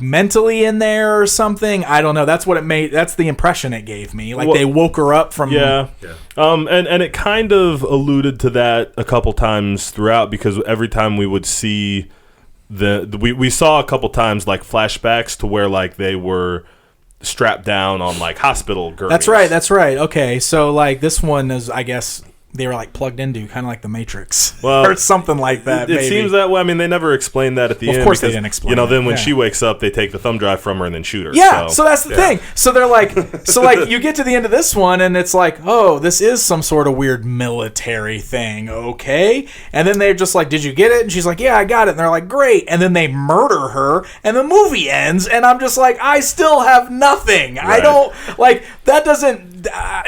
S3: mentally in there or something. I don't know. That's what it made. That's the impression it gave me. Like they woke her up from.
S1: Yeah. And it kind of alluded to that a couple times throughout, because every time we would see we saw a couple times like flashbacks to where like they were strapped down on like hospital gurneys.
S3: That's right. Okay, so like this one is, I guess, they were like plugged into, kind of like the Matrix, or something like that.
S1: It seems that way. I mean, they never explained that at the end.
S3: Of course, they didn't explain.
S1: Then when she wakes up, they take the thumb drive from her and then shoot her.
S3: Yeah, so that's the thing. So they're like, you get to the end of this one, and it's like, oh, this is some sort of weird military thing, okay? And then they're just like, did you get it? And she's like, yeah, I got it. And they're like, great. And then they murder her, and the movie ends, and I'm just like, I still have nothing. Right. I don't that doesn't.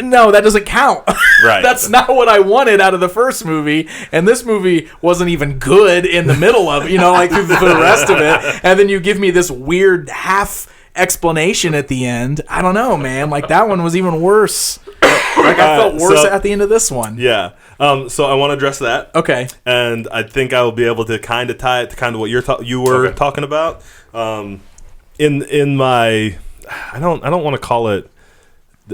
S3: No, that doesn't count.
S1: Right.
S3: That's not what I wanted out of the first movie, and this movie wasn't even good in the middle of it, like through the rest of it, and then you give me this weird half explanation at the end. I don't know, man. Like that one was even worse. Like I felt worse at the end of this one.
S1: Yeah. So I want to address that.
S3: Okay.
S1: And I think I will be able to kind of tie it to kind of what you were talking about. In my, I don't want to call it.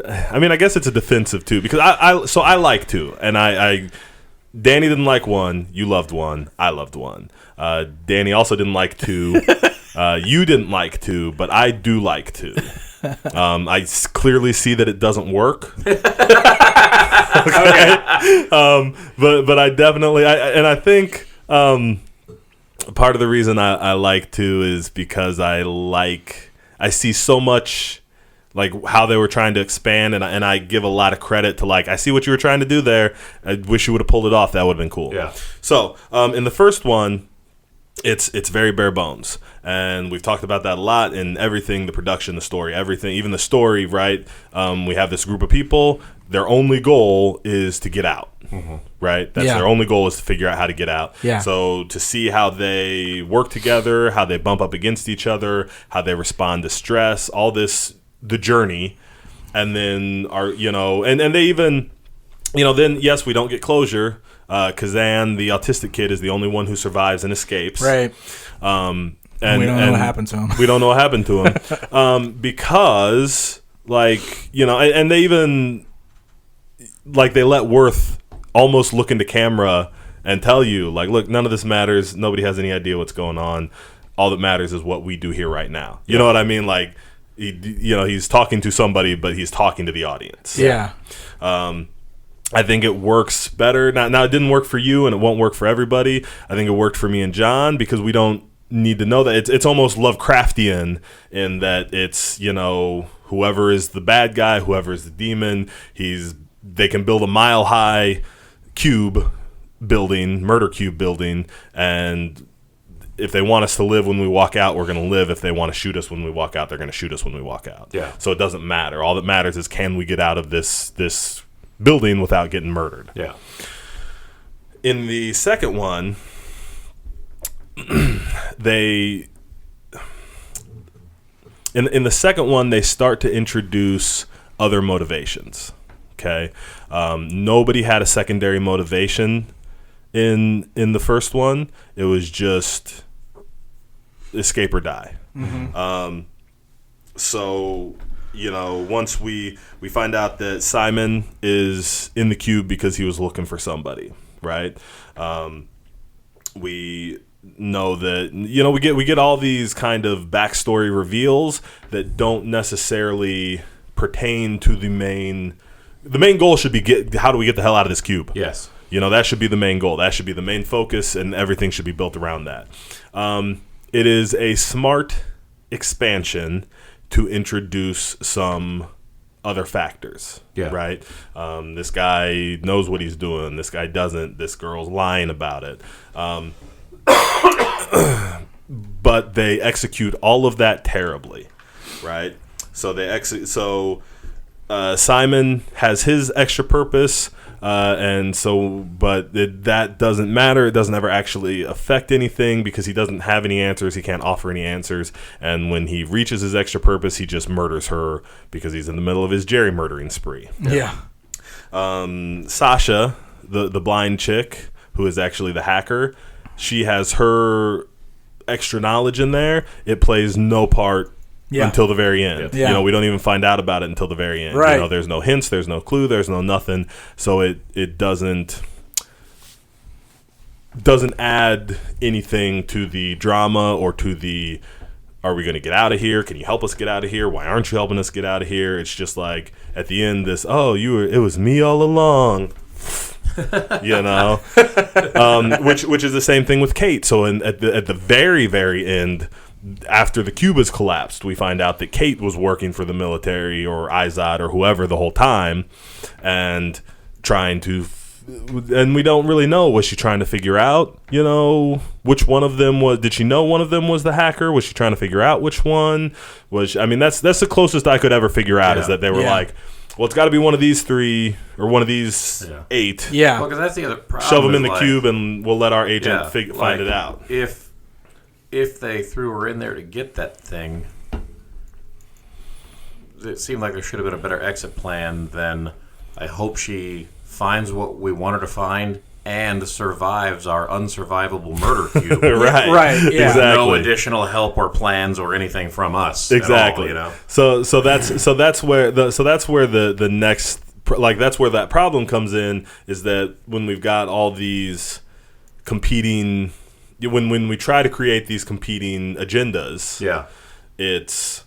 S1: I mean, I guess it's a defensive too, because I like to, and I Danny didn't like 1. You loved 1. I loved 1. Danny also didn't like 2. You didn't like 2, but I do like 2. I clearly see that it doesn't work. Okay. But I definitely, I think part of the reason I like 2 is because I see so much like how they were trying to expand, and I give a lot of credit to I see what you were trying to do there. I wish you would have pulled it off. That would have been cool.
S2: Yeah.
S1: So in the first one, it's very bare bones, and we've talked about that a lot in everything, the production, the story, everything, even the story, right? We have this group of people. Their only goal is to get out, right? That's their only goal is to figure out how to get out.
S3: Yeah.
S1: So to see how they work together, how they bump up against each other, how they respond to stress, all this, the journey, and then and they even, then yes, we don't get closure. Kazan, the autistic kid, is the only one who survives and escapes.
S3: Right.
S1: And
S3: we don't know what happened to him.
S1: We don't know what happened to him. Because, and they even, they let Worth almost look into camera and tell you, look, none of this matters. Nobody has any idea what's going on. All that matters is what we do here right now. You know what I mean? He's talking to somebody, but he's talking to the audience.
S3: Yeah.
S1: I think it works better. Now, it didn't work for you, and it won't work for everybody. I think it worked for me and John because we don't need to know that. It's almost Lovecraftian in that it's, whoever is the bad guy, whoever is the demon, they can build a mile-high murder cube building, and if they want us to live when we walk out, we're going to live. If they want to shoot us when we walk out, they're going to shoot us when we walk out.
S2: Yeah.
S1: So it doesn't matter. All that matters is, can we get out of this building without getting murdered?
S2: Yeah.
S1: In the second one, they start to introduce other motivations. Okay, nobody had a secondary motivation in the first one. It was just escape or die. So once we find out that Simon is in the cube because he was looking for somebody, right? We know that we get all these kind of backstory reveals that don't necessarily pertain to the main. The main goal should be how do we get the hell out of this cube?
S2: Yes.
S1: That should be the main goal. That should be the main focus, and everything should be built around that. It is a smart expansion to introduce some other factors.
S2: Yeah.
S1: Right? This guy knows what he's doing. This guy doesn't. This girl's lying about it. But they execute all of that terribly. Right? So Simon has his extra purpose. That doesn't matter. It doesn't ever actually affect anything because he doesn't have any answers. He can't offer any answers. And when he reaches his extra purpose, he just murders her because he's in the middle of his Jerry murdering spree.
S3: Yeah.
S1: Sasha, the blind chick, who is actually the hacker, she has her extra knowledge in there. It plays no part until the very end.
S3: Yeah.
S1: We don't even find out about it until the very end.
S3: Right.
S1: There's no hints, there's no clue, there's no nothing. So it doesn't add anything to the drama or to the, are we going to get out of here? Can you help us get out of here? Why aren't you helping us get out of here? It's just at the end, it was me all along. Which is the same thing with Kate. So at the very, very end, after the cube has collapsed, we find out that Kate was working for the military or Izod or whoever the whole time, and trying to, and we don't really know. Was she trying to figure out, which one of them was? Did she know one of them was the hacker? Was she trying to figure out which one was? That's the closest I could ever figure out is that they were well, it's got to be one of these 3 or one of these 8.
S3: Yeah.
S2: Well, because that's the other problem.
S1: Shove them in the cube, and we'll let our agent find it out.
S2: If they threw her in there to get that thing, it seemed like there should have been a better exit plan than, I hope she finds what we want her to find and survives our unsurvivable murder cube.
S1: Right.
S3: Yeah.
S1: Exactly.
S2: No additional help or plans or anything from us.
S1: Exactly.
S2: At all,
S1: So that's where the next that's where that problem comes in, is that when we've got all these competing, when we try to create these competing agendas, it's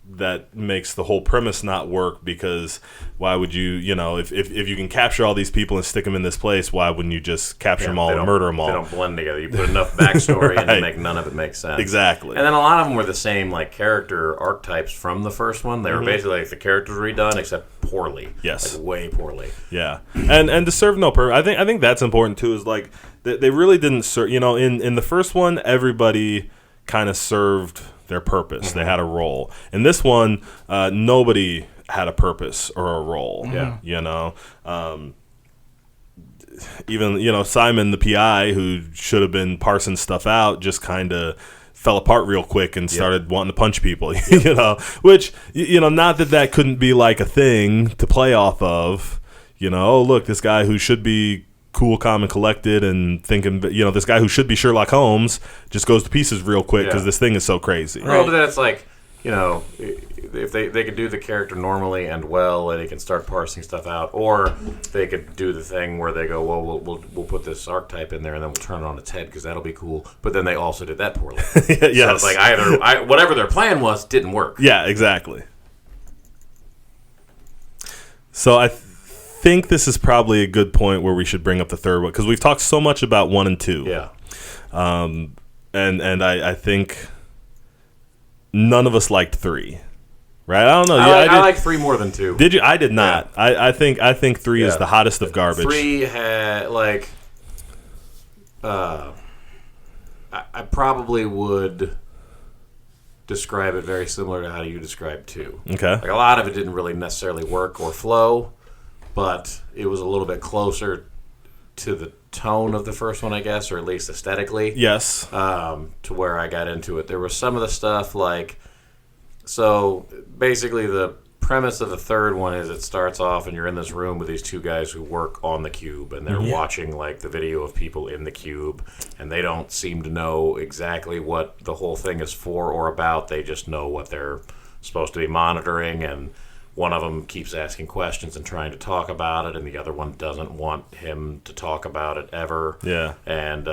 S1: that makes the whole premise not work, because why would you, if you can capture all these people and stick them in this place, why wouldn't you just capture them all and murder them all?
S2: They don't blend together. You put enough backstory and you make none of it make sense.
S1: Exactly.
S2: And then a lot of them were the same character archetypes from the first one. They were basically the characters redone, except poorly.
S1: Yes.
S2: Way poorly.
S1: Yeah. And to serve no purpose, I think that's important too, is they really didn't serve, in the first one, everybody kind of served their purpose. They had a role. In this one, nobody had a purpose or a role. Even Simon the PI, who should have been parsing stuff out, just kind of fell apart real quick and started wanting to punch people. Which not that couldn't be a thing to play off of. Oh, look, this guy who should be cool, calm, and collected, and thinking, this guy who should be Sherlock Holmes just goes to pieces real quick because this thing is so crazy.
S2: Well, but then it's if they could do the character normally and well, and they can start parsing stuff out, or they could do the thing where they go, well, we'll put this archetype in there and then we'll turn it on its head because that'll be cool. But then they also did that poorly.
S1: Yes.
S2: So it's whatever their plan was didn't work.
S1: Yeah, exactly. So I think this is probably a good point where we should bring up the third one, because we've talked so much about 1 and 2.
S2: Yeah.
S1: And I think none of us liked 3. Right? I don't know.
S2: I like 3 more than 2.
S1: Did you? I did not. Yeah. I think 3 is the hottest of garbage.
S2: 3 had I probably would describe it very similar to how you described 2.
S1: Okay.
S2: A lot of it didn't really necessarily work or flow, but it was a little bit closer to the tone of the first one, I guess, or at least aesthetically.
S1: Yes.
S2: To where I got into it. There was some of the stuff so basically the premise of the third one is it starts off and you're in this room with these 2 guys who work on the cube, and they're watching the video of people in the cube, and they don't seem to know exactly what the whole thing is for or about. They just know what they're supposed to be monitoring, and one of them keeps asking questions and trying to talk about it, and the other one doesn't want him to talk about it ever.
S1: Yeah.
S2: And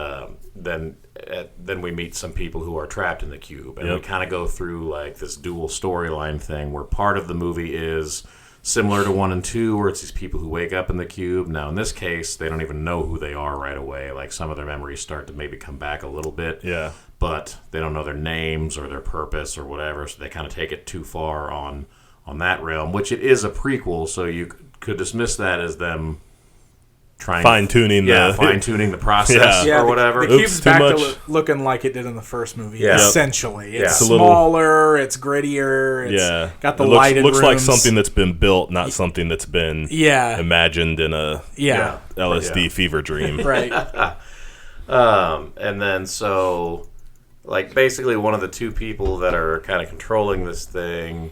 S2: then we meet some people who are trapped in the cube, and we kind of go through this dual storyline thing where part of the movie is similar to 1 and 2, where it's these people who wake up in the cube. Now, in this case, they don't even know who they are right away. Some of their memories start to maybe come back a little bit.
S1: Yeah.
S2: But they don't know their names or their purpose or whatever, so they kind of take it too far on that realm, which it is a prequel, so you could dismiss that as them trying
S1: fine-tuning
S2: the process or whatever.
S3: The cube's back to looking like it did in the first movie, essentially. It's smaller, it's grittier, it's got the lighted
S1: looks
S3: rooms.
S1: like something that's been built, not something that's been imagined in a LSD fever dream.
S3: Right.
S2: And then so, basically one of the 2 people that are kind of controlling this thing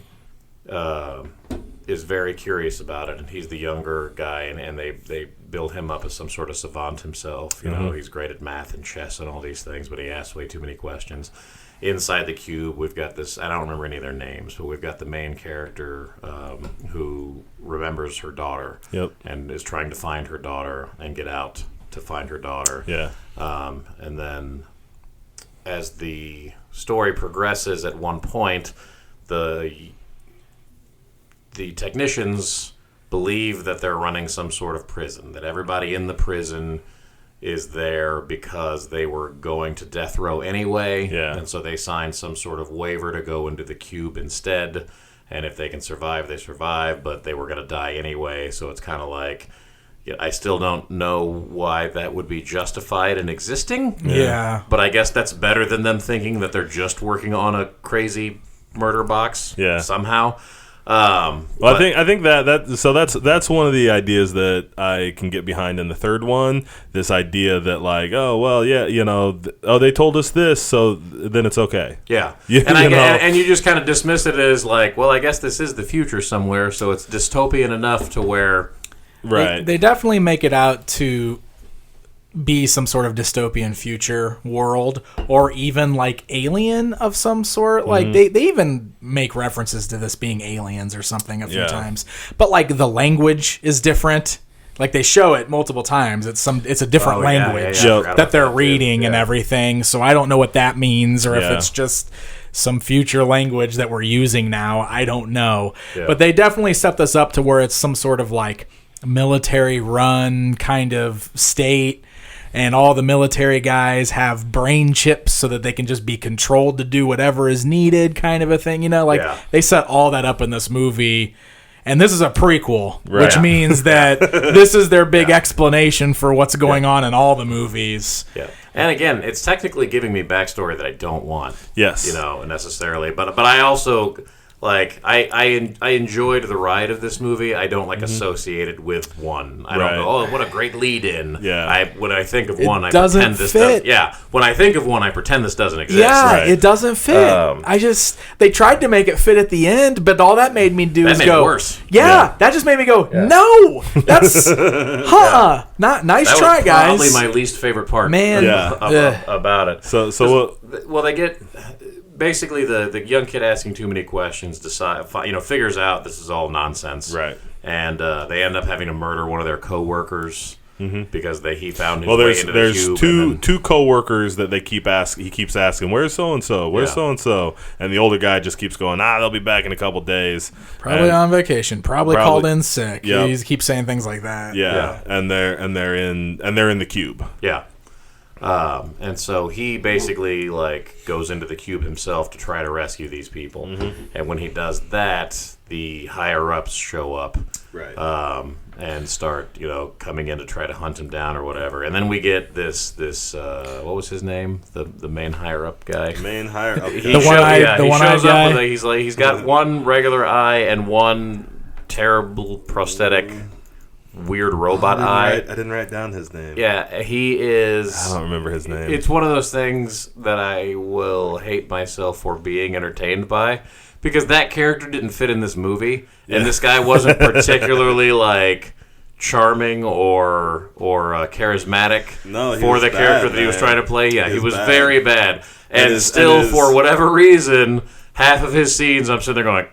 S2: is very curious about it, and he's the younger guy, and they build him up as some sort of savant himself. He's great at math and chess and all these things, but he asks way too many questions. Inside the cube, we've got this, I don't remember any of their names, but we've got the main character who remembers her daughter and is trying to find her daughter and get out to find her daughter.
S1: Yeah.
S2: And then as the story progresses, at one point, the technicians believe that they're running some sort of prison, that everybody in the prison is there because they were going to death row anyway, and so they signed some sort of waiver to go into the cube instead, and if they can survive, they survive, but they were going to die anyway, so it's kind of I still don't know why that would be justified in existing.
S3: Yeah.
S2: But I guess that's better than them thinking that they're just working on a crazy murder box somehow.
S1: I think that's one of the ideas that I can get behind in the third one. This idea that they told us this, so then it's okay.
S2: Yeah, and you just kind of dismiss it as I guess this is the future somewhere, so it's dystopian enough to where
S3: they definitely make it out to be some sort of dystopian future world, or even like alien of some sort. Like they even make references to this being aliens or something a few times. But like the language is different. Like they show it multiple times. It's a different language that they're reading and everything. So I don't know what that means, or if it's just some future language that we're using now. I don't know. Yeah. But they definitely set this up to where it's some sort of like military run kind of state. And all the military guys have brain chips so that they can just be controlled to do whatever is needed, kind of a thing. You know, like they set all that up in this movie. And this is a prequel, which means that this is their big explanation for what's going on in all the movies.
S2: Yeah. And again, it's technically giving me backstory that I don't want.
S1: Yes.
S2: You know, necessarily. But I also... Like, I enjoyed the ride of this movie. I don't, associate it with one. I don't go, oh, what a great lead-in.
S1: Yeah.
S2: When I think of one, I
S3: doesn't
S2: pretend this
S3: fit.
S2: doesn't... Yeah. When I think of one, I pretend this doesn't exist.
S3: Yeah, it doesn't fit. They tried to make it fit at the end, but all that made me do is go...
S2: It worse.
S3: Yeah, that just made me go, no! That's... Not nice try, guys.
S2: That was probably my least favorite part.
S3: Man.
S2: About it.
S1: So
S2: well, they get... Basically, the young kid asking too many questions figures out this is all nonsense.
S1: Right.
S2: And they end up having to murder one of their coworkers because he found his way into the cube.
S1: There's two coworkers that he keeps asking, where's so-and-so? Where's so-and-so? And the older guy just keeps going, they'll be back in a couple days.
S3: Probably on vacation. Probably called in sick. Yep. He keeps saying things like that.
S1: Yeah. And they're in the cube.
S2: Yeah. And so he basically goes into the cube himself to try to rescue these people. And when he does that, the higher ups show up, and start coming in to try to hunt him down or whatever. And then we get this what was his name? The main higher up guy.
S1: Main higher up.
S3: The one-eyed guy.
S2: He's got one regular eye and one terrible prosthetic. Weird robot eye.
S1: I didn't write down his name.
S2: Yeah, he is...
S1: I don't remember his name.
S2: It's one of those things that I will hate myself for being entertained by, because that character didn't fit in this movie, and this guy wasn't particularly, charming or charismatic for the character that he was trying to play. Yeah, he was very bad. And for whatever reason, half of his scenes, I'm sitting there going,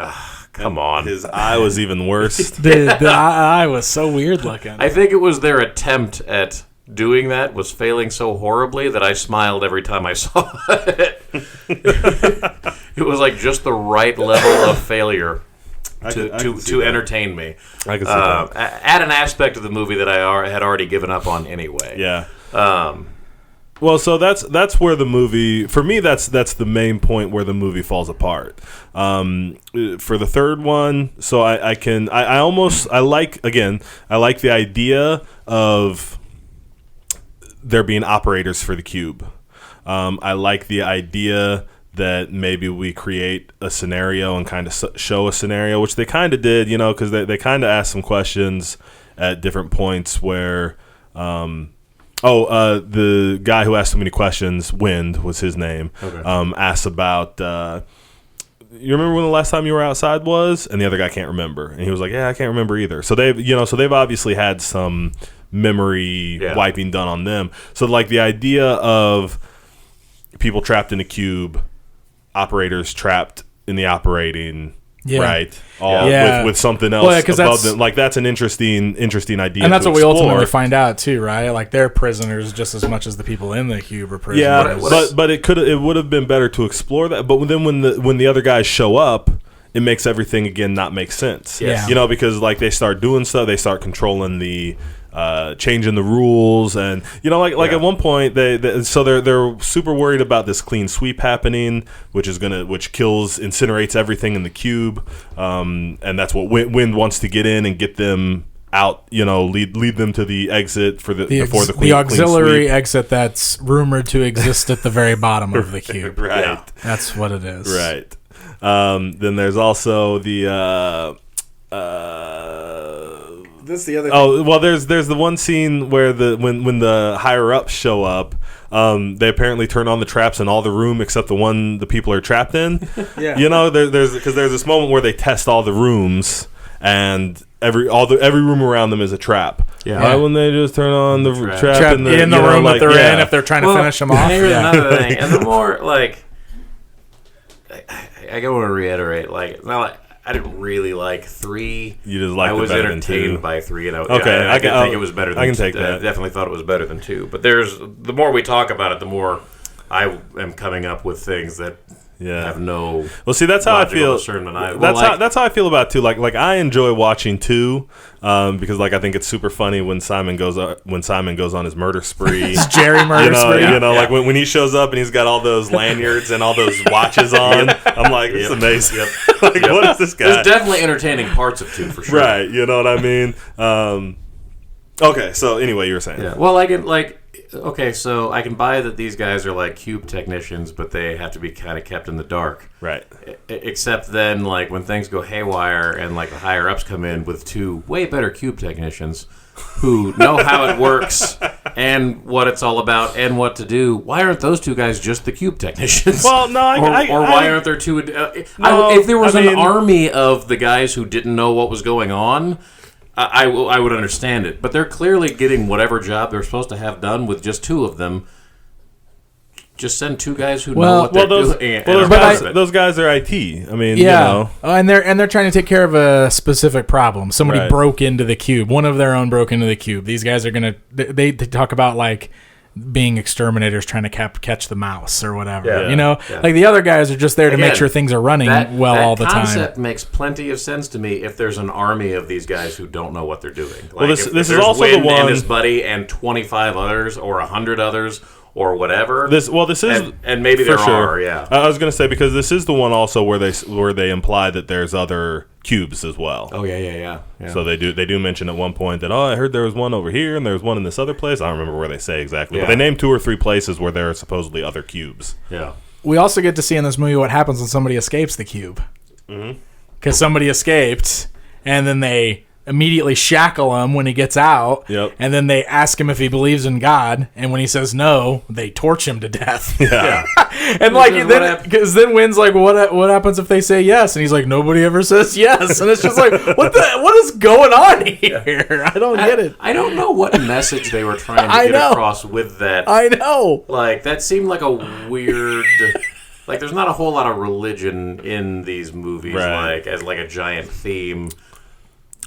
S2: come on.
S1: His eye was even worse.
S3: The eye was so weird looking.
S2: I think it was their attempt at doing that was failing so horribly that I smiled every time I saw it. It was just the right level of failure to entertain me.
S1: I can see that.
S2: At an aspect of the movie that I had already given up on anyway.
S1: Yeah. Well, so that's where the movie, for me, that's the main point where the movie falls apart. For the third one, so I like the idea of there being operators for the cube. I like the idea that maybe we create a scenario and kind of show a scenario, which they kind of did, because they kind of asked some questions at different points where... the guy who asked so many questions, Wind was his name, asked about, you remember when the last time you were outside was? And the other guy can't remember. And he was like, yeah, I can't remember either. So they've obviously had some memory wiping done on them. So the idea of people trapped in a cube, operators trapped in the operating... Right, with something else above them. That's an interesting idea,
S3: and that's what we ultimately find out too, right? They're prisoners just as much as the people in the cube are prisoners.
S1: Yeah, but it would have been better to explore that. But then when the other guys show up, it makes everything again not make sense.
S3: Yeah.
S1: Because they start doing stuff, they start controlling the. Changing the rules, and at one point they're super worried about this clean sweep happening, which incinerates everything in the cube, and that's what Wind wants to get in and get them out, lead them to the exit before the
S3: auxiliary exit that's rumored to exist at the very bottom of the cube.
S1: Right,
S3: that's what it is.
S1: Right. Then there's also the.
S3: This the other.
S1: Oh well, there's the one scene where when the higher ups show up, they apparently turn on the traps in all the room except the people are trapped in.
S3: Yeah.
S1: There's this moment where they test all the rooms and every room around them is a trap.
S2: Yeah.
S1: Why wouldn't they just turn on the trap
S3: in the room that they're in if they're trying to finish them off?
S2: Here's another thing. And the more, like, I want to reiterate, like, I didn't really like 3.
S1: You just liked
S2: I was
S1: it better than 2.
S2: entertained by 3. And
S1: I
S2: think it was better than 2.
S1: I can take that.
S2: I definitely thought it was better than 2. But the more we talk about it, the more I am coming up with things that have no.
S1: Well, see, that's how I feel. That's how I feel about 2. Like I enjoy watching 2 because like I think it's super funny when Simon goes on his murder spree.
S3: It's Jerry murder spree.
S1: Like when he shows up and he's got all those lanyards and all those watches on. I'm like, it's amazing. Like, what is this guy?
S2: There's definitely entertaining parts of 2 for sure.
S1: Right. You know what I mean? Okay. So anyway, you were saying.
S2: Yeah. Well, I can buy that these guys are like cube technicians, but they have to be kind of kept in the dark.
S1: Right.
S2: Except then, like, when things go haywire and, like, the higher-ups come in with 2 way better cube technicians who know how it works and what it's all about and what to do, why aren't those 2 guys just the cube technicians?
S1: Well, no,
S2: or why aren't there 2... if there was an army of the guys who didn't know what was going on... I would understand it, but they're clearly getting whatever job they're supposed to have done with just 2 of them. Just send 2 guys who know what they're doing.
S1: Those guys are IT. I mean,
S3: and they're trying to take care of a specific problem. Somebody broke into the cube. One of their own broke into the cube. These guys are gonna. They talk about like being exterminators trying to catch the mouse or whatever. Like the other guys are just there to make sure things are running all the time. That concept
S2: makes plenty of sense to me if there's an army of these guys who don't know what they're doing. Like,
S1: well, this is also the one
S2: and his buddy and 25 others or 100 others or whatever.
S1: This is
S2: and maybe there are. Yeah,
S1: I was going to say because this is the one also where they imply that there's other cubes as well.
S2: Oh yeah.
S1: So they do mention at one point that I heard there was one over here and there was one in this other place. I don't remember where they say exactly, but they name 2 or 3 places where there are supposedly other cubes.
S2: Yeah.
S3: We also get to see in this movie what happens when somebody escapes the cube. Because somebody escaped, and then they immediately shackle him when he gets out.
S1: Yep.
S3: And then they ask him if he believes in God, and when he says no, they torch him to death.
S1: Yeah.
S3: And like because then Wynn's like, what happens if they say yes? And he's like, nobody ever says yes. And it's just like, what is going on here? I don't get it.
S2: I don't know what message they were trying to get across with that.
S3: I know.
S2: Like that seemed like a weird. Like there's not a whole lot of religion in these movies, like as like a giant theme.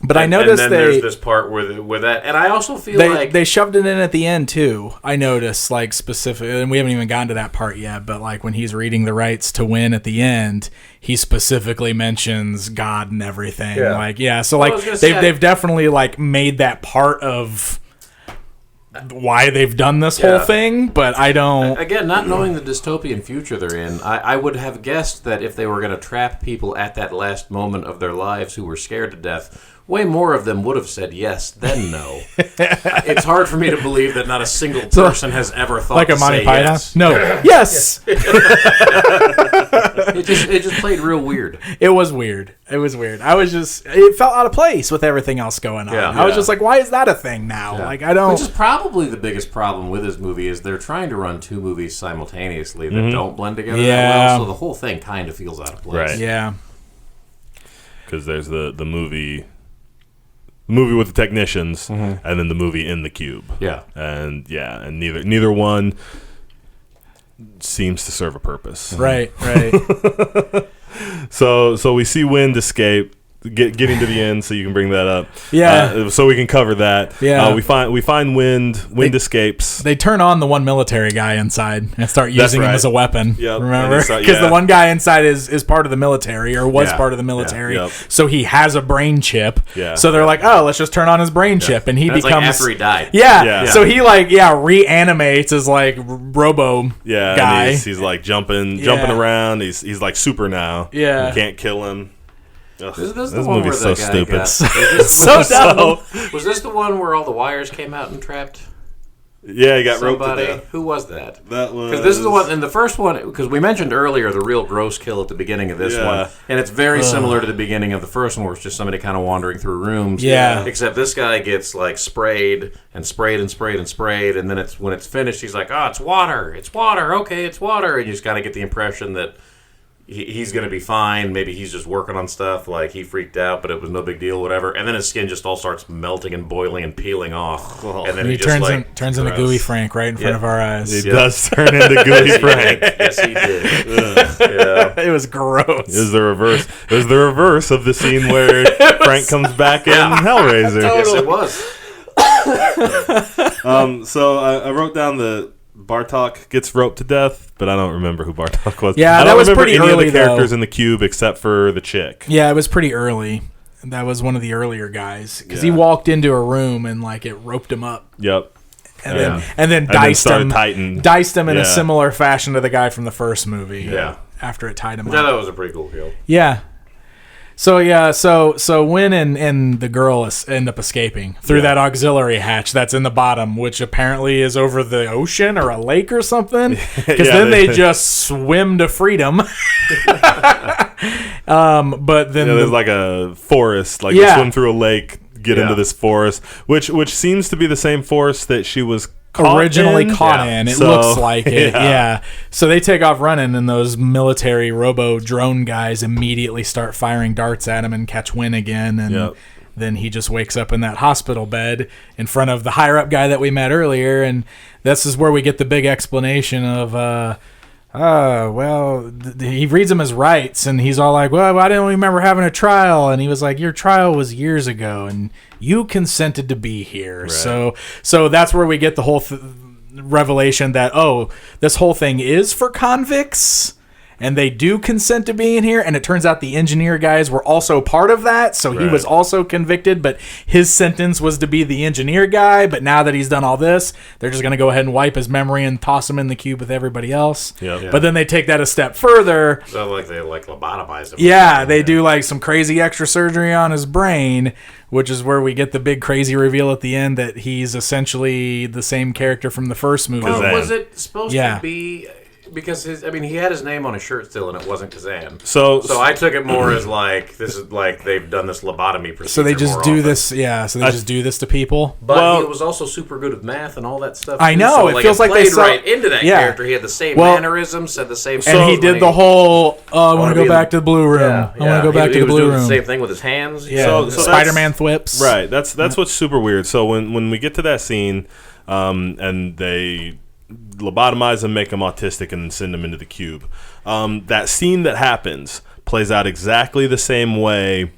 S3: But I noticed
S2: and then there's this part where that, and I also feel like
S3: they shoved it in at the end too. I noticed like specifically, and we haven't even gotten to that part yet. But like when he's reading the rights to Wynn at the end, he specifically mentions God and everything. So like they've definitely like made that part of why they've done this whole thing. But I don't.
S2: Again, not knowing the dystopian future they're in, I would have guessed that if they were going to trap people at that last moment of their lives who were scared to death, way more of them would have said yes than no. It's hard for me to believe that not a single person has ever thought
S3: like
S2: to
S3: a Monty
S2: say
S3: Python?
S2: yes.
S3: No. Yes!
S2: It just played real weird.
S3: It was weird. It felt out of place with everything else going on. I was just like, why is that a thing now?
S2: Yeah.
S3: Like, I don't...
S2: Which is probably the biggest problem with this movie is they're trying to run 2 movies simultaneously that don't blend together that well, so the whole thing kind of feels out of place.
S1: Right.
S3: Yeah.
S1: Because there's the movie with the technicians and then the movie in the cube.
S2: Yeah.
S1: And neither one seems to serve a purpose.
S3: Right.
S1: So we see Wind escape, getting to the end, so you can bring that up.
S3: Yeah.
S1: So we can cover that.
S3: Yeah.
S1: We find Wind escapes.
S3: They turn on the one military guy inside and start using him as a weapon.
S1: Yep.
S3: Remember? Because the one guy inside is part of the military or was part of the military.
S1: Yeah. Yep.
S3: So he has a brain chip.
S1: Yeah.
S3: So they're like, oh, let's just turn on his brain chip. And he becomes...
S2: like after he died.
S3: Yeah. So he reanimates as like Robo guy.
S1: And he's like jumping around. He's like super now.
S3: Yeah.
S1: You can't kill him.
S2: This
S1: movie's so stupid.
S3: So dumb.
S2: Was this the one where all the wires came out and trapped?
S1: Yeah, he got
S2: somebody
S1: roped to death.
S2: Who was that?
S1: That was...
S2: Because this is the one in the first one. Because we mentioned earlier the real gross kill at the beginning of this one, and it's very similar to the beginning of the first one, where it's just somebody kind of wandering through rooms.
S3: Yeah.
S2: Except this guy gets like sprayed and sprayed and sprayed and sprayed, and then when it's finished, he's like, "Oh, it's water. It's water. Okay, it's water." And you just kind of get the impression that he's going to be fine. Maybe he's just working on stuff. Like, he freaked out, but it was no big deal, whatever. And then his skin just all starts melting and boiling and peeling off. And then
S3: he
S2: just
S3: turns into Gooey Frank right in front of our eyes.
S1: He does turn into Gooey Frank.
S2: Yes, he did.
S3: It was gross.
S1: It was the reverse. It was the reverse of the scene where Frank comes back in Hellraiser.
S2: Yes, it was.
S1: So I wrote down that Bartok gets roped to death, but I don't remember who Bartok was.
S3: Yeah, that was pretty early,
S1: any of the characters in the cube except for the chick.
S3: Yeah, it was pretty early. That was one of the earlier guys because he walked into a room and like it roped him up.
S1: Yep.
S3: And then diced him in a similar fashion to the guy from the first movie.
S2: Yeah.
S3: After it tied him up.
S2: Yeah, that was a pretty cool kill.
S3: Yeah. So Wynn and the girl end up escaping through that auxiliary hatch that's in the bottom, which apparently is over the ocean or a lake or something. Because then they just swim to freedom. But then
S1: there's like a forest, like they swim through a lake, get into this forest, which seems to be the same forest that she was originally
S3: caught in. It looks like it. Yeah. So they take off running, and those military robo drone guys immediately start firing darts at him and catch Wynn again. And then he just wakes up in that hospital bed in front of the higher up guy that we met earlier. And this is where we get the big explanation of, he reads him his rights, and he's all like, well, I didn't remember having a trial. And he was like, your trial was years ago, and you consented to be here. Right. So that's where we get the whole revelation that, this whole thing is for convicts, and they do consent to being here. And it turns out the engineer guys were also part of that. So he was also convicted, but his sentence was to be the engineer guy. But now that he's done all this, they're just going to go ahead and wipe his memory and toss him in the cube with everybody else. But then they take that a step further.
S2: So like they lobotomize him.
S3: Yeah, they do like some crazy extra surgery on his brain, which is where we get the big crazy reveal at the end that he's essentially the same character from the first movie.
S2: Well, was it supposed to be... Because he had his name on his shirt still, and it wasn't Kazan. So I took it more as like this is like they've done this lobotomy procedure.
S3: So they just do this, just do this to people.
S2: But he was also super good at math and all that stuff.
S3: I know.
S2: So,
S3: it feels like they
S2: played right into that character. He had the same mannerisms, said the same.
S3: And he did the whole. I want to go back to the blue room. I want to go back to the blue room.
S2: The same thing with his hands.
S3: Yeah. So Spider-Man thwips.
S1: Right. That's what's super weird. So when we get to that scene, and they lobotomize him, make him autistic, and send him into the cube. That scene that happens plays out exactly the same way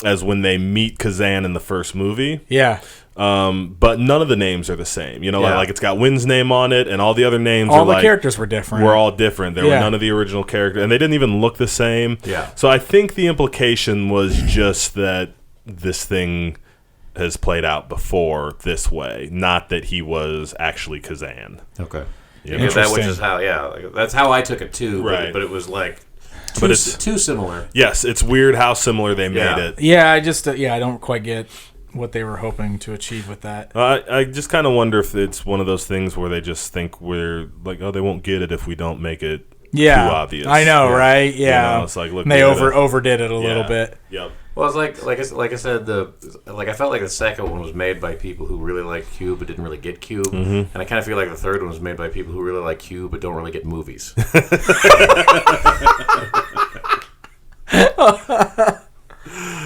S1: as when they meet Kazan in the first movie.
S3: Yeah.
S1: But none of the names are the same. Like it's got Wynn's name on it, and all the other names
S3: all the characters were different.
S1: Were all different. There were none of the original characters, and they didn't even look the same.
S2: Yeah.
S1: So I think the implication was just that this thing has played out before this way, not that he was actually Kazan.
S2: Okay. That which is how, that's how I took it too.
S1: Right.
S2: But it was like
S1: it's
S2: too similar.
S1: Yes, it's weird how similar they made it.
S3: Yeah, I just I don't quite get what they were hoping to achieve with that.
S1: I just kind of wonder if it's one of those things where they just think we're like, they won't get it if we don't make it too obvious.
S3: I know, right? Yeah.
S1: It's like, look,
S3: they overdid it a little bit.
S1: Yep.
S2: Well, it's like I said, I felt like the second one was made by people who really liked Cube but didn't really get Cube, and I kind of feel like the third one was made by people who really like Cube but don't really get movies.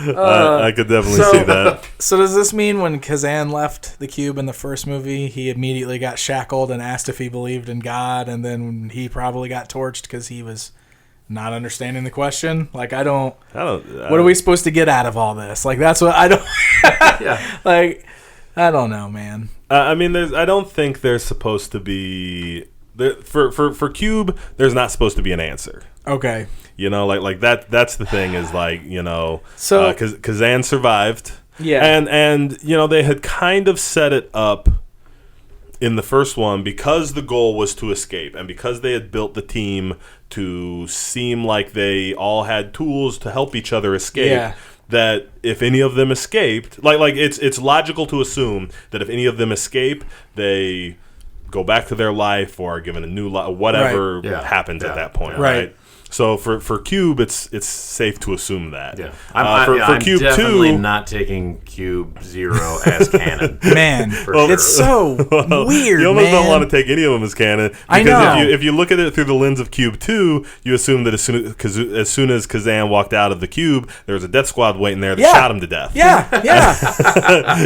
S1: I could definitely see that.
S3: So does this mean when Kazan left the cube in the first movie, he immediately got shackled and asked if he believed in God, and then he probably got torched because he was not understanding the question? Like, what are we supposed to get out of all this? Like, that's what I don't... Like, I don't know, man.
S1: I don't think there's supposed to be... For Cube, there's not supposed to be an answer.
S3: Okay.
S1: Like that's the thing is like,
S3: so
S1: Kazan survived.
S3: Yeah.
S1: And they had kind of set it up in the first one because the goal was to escape, and because they had built the team to seem like they all had tools to help each other escape, that if any of them escaped, like it's logical to assume that if any of them escape, they go back to their life or are given a new life, whatever happens at that point, right? So for Cube, it's safe to assume that.
S2: Yeah.
S1: For Cube
S2: definitely
S1: 2,
S2: not taking Cube 0 as canon.
S3: Man, it's so weird.
S1: You almost
S3: man.
S1: don't want to take any of them as canon because
S3: I know.
S1: if you look at it through the lens of Cube 2, you assume that as soon as Kazan walked out of the cube, there was a death squad waiting there that shot him to death.
S3: Yeah.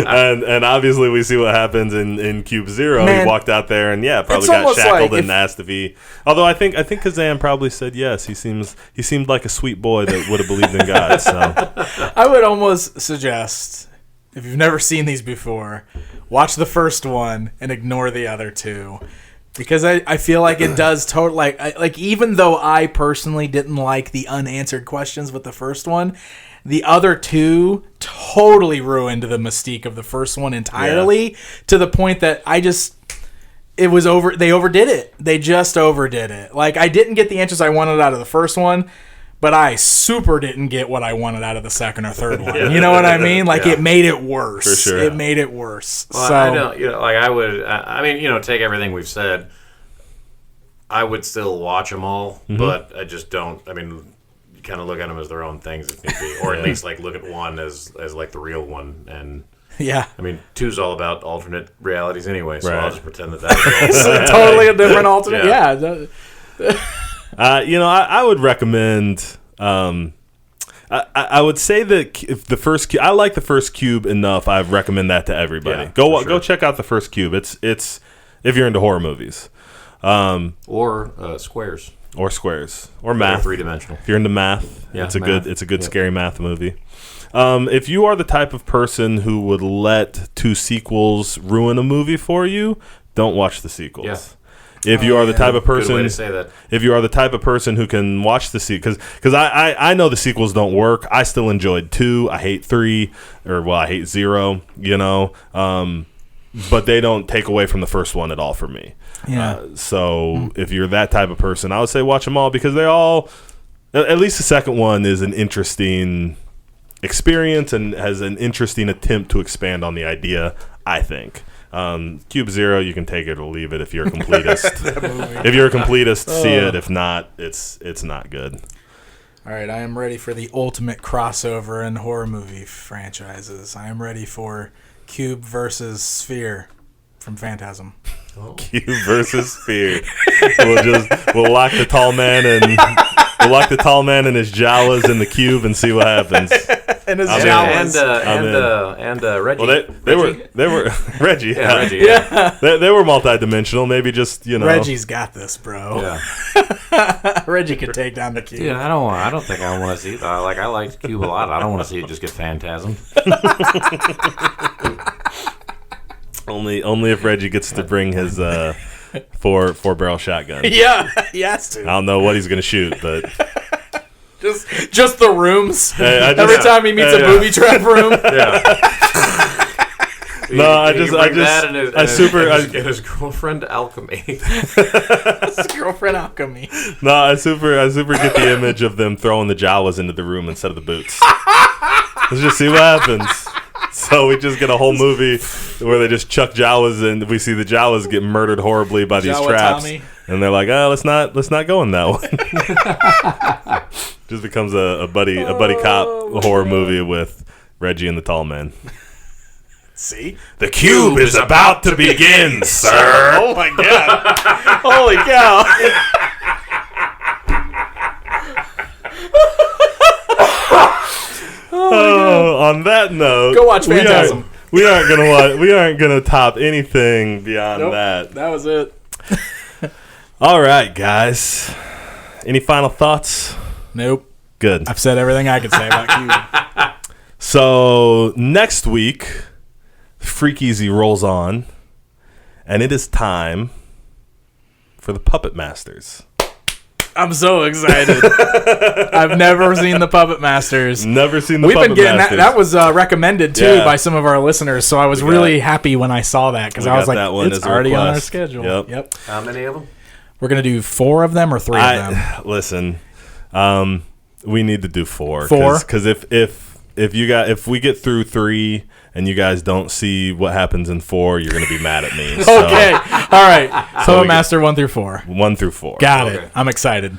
S1: and obviously we see what happens in Cube 0.
S3: Man,
S1: he walked out there and probably got shackled and asked if he. Although I think Kazan probably said yes. He seemed like a sweet boy that would have believed in God. So
S3: I would almost suggest, if you've never seen these before, watch the first one and ignore the other two, because I feel like it does totally like even though I personally didn't like the unanswered questions with the first one, the other two totally ruined the mystique of the first one entirely to the point that it was over. They overdid it. They just overdid it. Like, I didn't get the answers I wanted out of the first one, but I super didn't get what I wanted out of the second or third one. You know what I mean? Like, it made it worse.
S1: For sure.
S3: It made it worse.
S2: Well,
S3: so
S2: I don't, I mean, take everything we've said. I would still watch them all, but I just don't. I mean, you kind of look at them as their own things, if need be, or at least like look at one as like the real one. And
S3: yeah,
S2: I mean, 2's all about alternate realities anyway, so
S1: Right.
S2: I'll just pretend that's
S3: it's totally a different alternate. Yeah.
S1: I would recommend. I would say that if the first cube, I like the first Cube enough. I recommend that to everybody.
S2: Yeah,
S1: go check out the first Cube. It's if you're into horror movies,
S2: or squares,
S1: or math,
S2: 3-dimensional.
S1: If you're into math,
S2: Yeah,
S1: it's a
S2: math.
S1: good scary math movie. If you are the type of person who would let 2 sequels ruin a movie for you, don't watch the sequels.
S2: Yeah.
S1: If you are the type of person,
S2: Good way to say that.
S1: If you are the type of person who can watch the sequel, because I know the sequels don't work. I still enjoyed 2. I hate 3, I hate 0. But they don't take away from the first one at all for me.
S3: Yeah.
S1: So if you're that type of person, I would say watch them all because they all, at least the second one is an interesting experience and has an interesting attempt to expand on the idea, I think. Cube 0, you can take it or leave it if you're a completist. If you're a completist, see it. If not, it's not good.
S3: All right, I am ready for the ultimate crossover in horror movie franchises. I am ready for Cube versus Sphere from Phantasm.
S1: Cube versus Sphere. We'll lock the tall man and his Jawas in the cube and see what happens.
S3: And his Jawas.
S2: And Reggie.
S1: Well, they were Reggie.
S2: Yeah, Reggie. Yeah.
S1: They were multidimensional. Maybe just
S3: Reggie's got this, bro.
S2: Yeah.
S3: Reggie could take down the cube.
S2: Yeah, I don't think I want to see it. I liked Cube a lot. I don't want to see it just get Phantasm.
S1: Only if Reggie gets to bring his four barrel shotgun.
S3: Yeah, he has to.
S1: I don't know what he's gonna shoot, but
S3: just the rooms.
S1: Hey,
S3: Every time he meets a booby trap room.
S2: Yeah.
S1: His
S2: girlfriend alchemy.
S3: His girlfriend alchemy.
S1: No, I super get the image of them throwing the Jawas into the room instead of the boots. Let's just see what happens. So we just get a whole movie where they just chuck Jawas and we see the Jawas get murdered horribly by these
S3: Jawa
S1: traps.
S3: Tommy.
S1: And they're like, let's not go in that one. Just becomes a buddy cop horror movie with Reggie and the tall man.
S3: See?
S1: The cube is about to begin, sir.
S3: Oh my god. Holy cow.
S1: On that note,
S3: go watch Phantasm.
S1: We aren't gonna top anything beyond that.
S3: That was it.
S1: All right, guys. Any final thoughts?
S3: Nope.
S1: Good.
S3: I've said everything I could say about Cube.
S1: So next week, Freak Easy rolls on, and it is time for the Puppet Masters.
S3: I'm so excited. I've never seen the Puppet Masters.
S1: Never seen the
S3: We've
S1: Puppet
S3: been getting
S1: Masters.
S3: that was recommended too by some of our listeners, so I was really happy when I saw that because I was like,
S1: that one
S3: it's
S1: as a
S3: already on our
S1: request.
S3: schedule.
S1: Yep.
S2: How many of them?
S3: We're gonna do 4 of them or 3 of them.
S1: Listen, we need to do 4.
S3: 4?
S1: Because if we get through 3 and you guys don't see what happens in 4, you're gonna be mad at me. So,
S3: Okay. All right. Puppet Master 1 through 4.
S1: 1 through 4.
S3: Got it. I'm excited.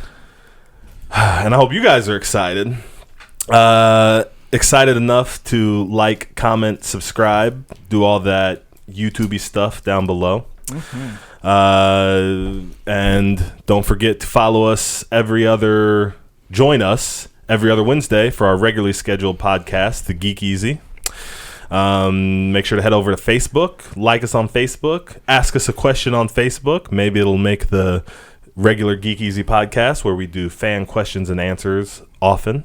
S1: And I hope you guys are excited. Excited enough to like, comment, subscribe, do all that YouTube-y stuff down below. And don't forget to follow us join us every other Wednesday for our regularly scheduled podcast, The Geek Easy. Make sure to head over to Facebook, like us on Facebook, ask us a question on Facebook. Maybe it'll make the regular Geek Easy podcast where we do fan questions and answers often.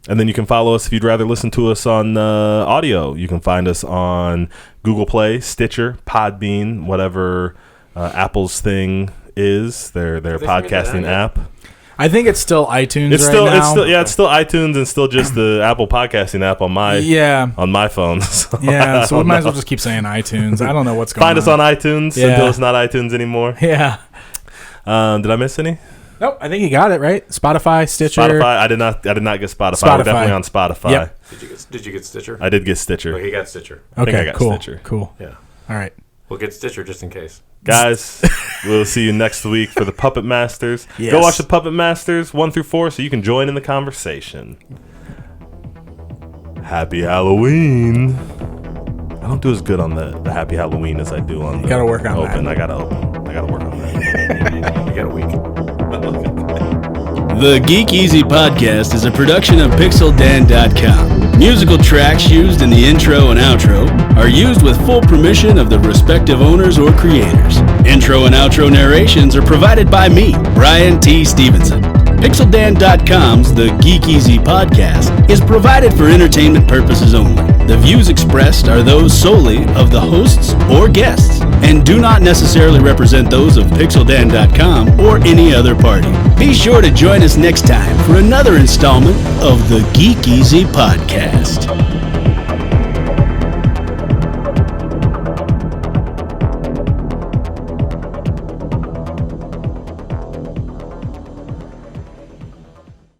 S1: And then you can follow us if you'd rather listen to us on audio. You can find us on Google Play, Stitcher, Podbean, whatever Apple's thing is, their podcasting app.
S3: I think it's still iTunes
S1: it's
S3: right
S1: still,
S3: now.
S1: It's still iTunes and still just the Apple podcasting app on my phone. So
S3: So we might as well just keep saying iTunes. I don't know what's going on.
S1: Find us on iTunes until it's not iTunes anymore.
S3: Yeah.
S1: Did I miss any?
S3: Nope, I think you got it right. Spotify, Stitcher.
S1: I did not get Spotify. We're definitely on Spotify.
S3: Yep.
S2: Did you get Stitcher?
S1: I did get Stitcher.
S2: Oh, he got Stitcher.
S1: I think I
S3: Okay,
S1: got
S3: cool.
S1: Stitcher.
S3: Cool.
S2: Yeah.
S3: All right.
S2: We'll get Stitcher just in case.
S1: Guys, we'll see you next week for the Puppet Masters.
S3: Yes.
S1: Go watch the Puppet Masters 1 through 4 so you can join in the conversation. Happy Halloween. I don't do as good on the Happy Halloween as I do on the
S3: gotta work on
S1: open.
S3: that.
S1: I gotta work on that.
S2: You got a week.
S4: The Geek Easy Podcast is a production of PixelDan.com. Musical tracks used in the intro and outro are used with full permission of the respective owners or creators. Intro and outro narrations are provided by me, Brian T. Stevenson. PixelDan.com's The Geek Easy Podcast is provided for entertainment purposes only. The views expressed are those solely of the hosts or guests and do not necessarily represent those of PixelDan.com or any other party. Be sure to join us next time for another installment of the Geek Easy Podcast.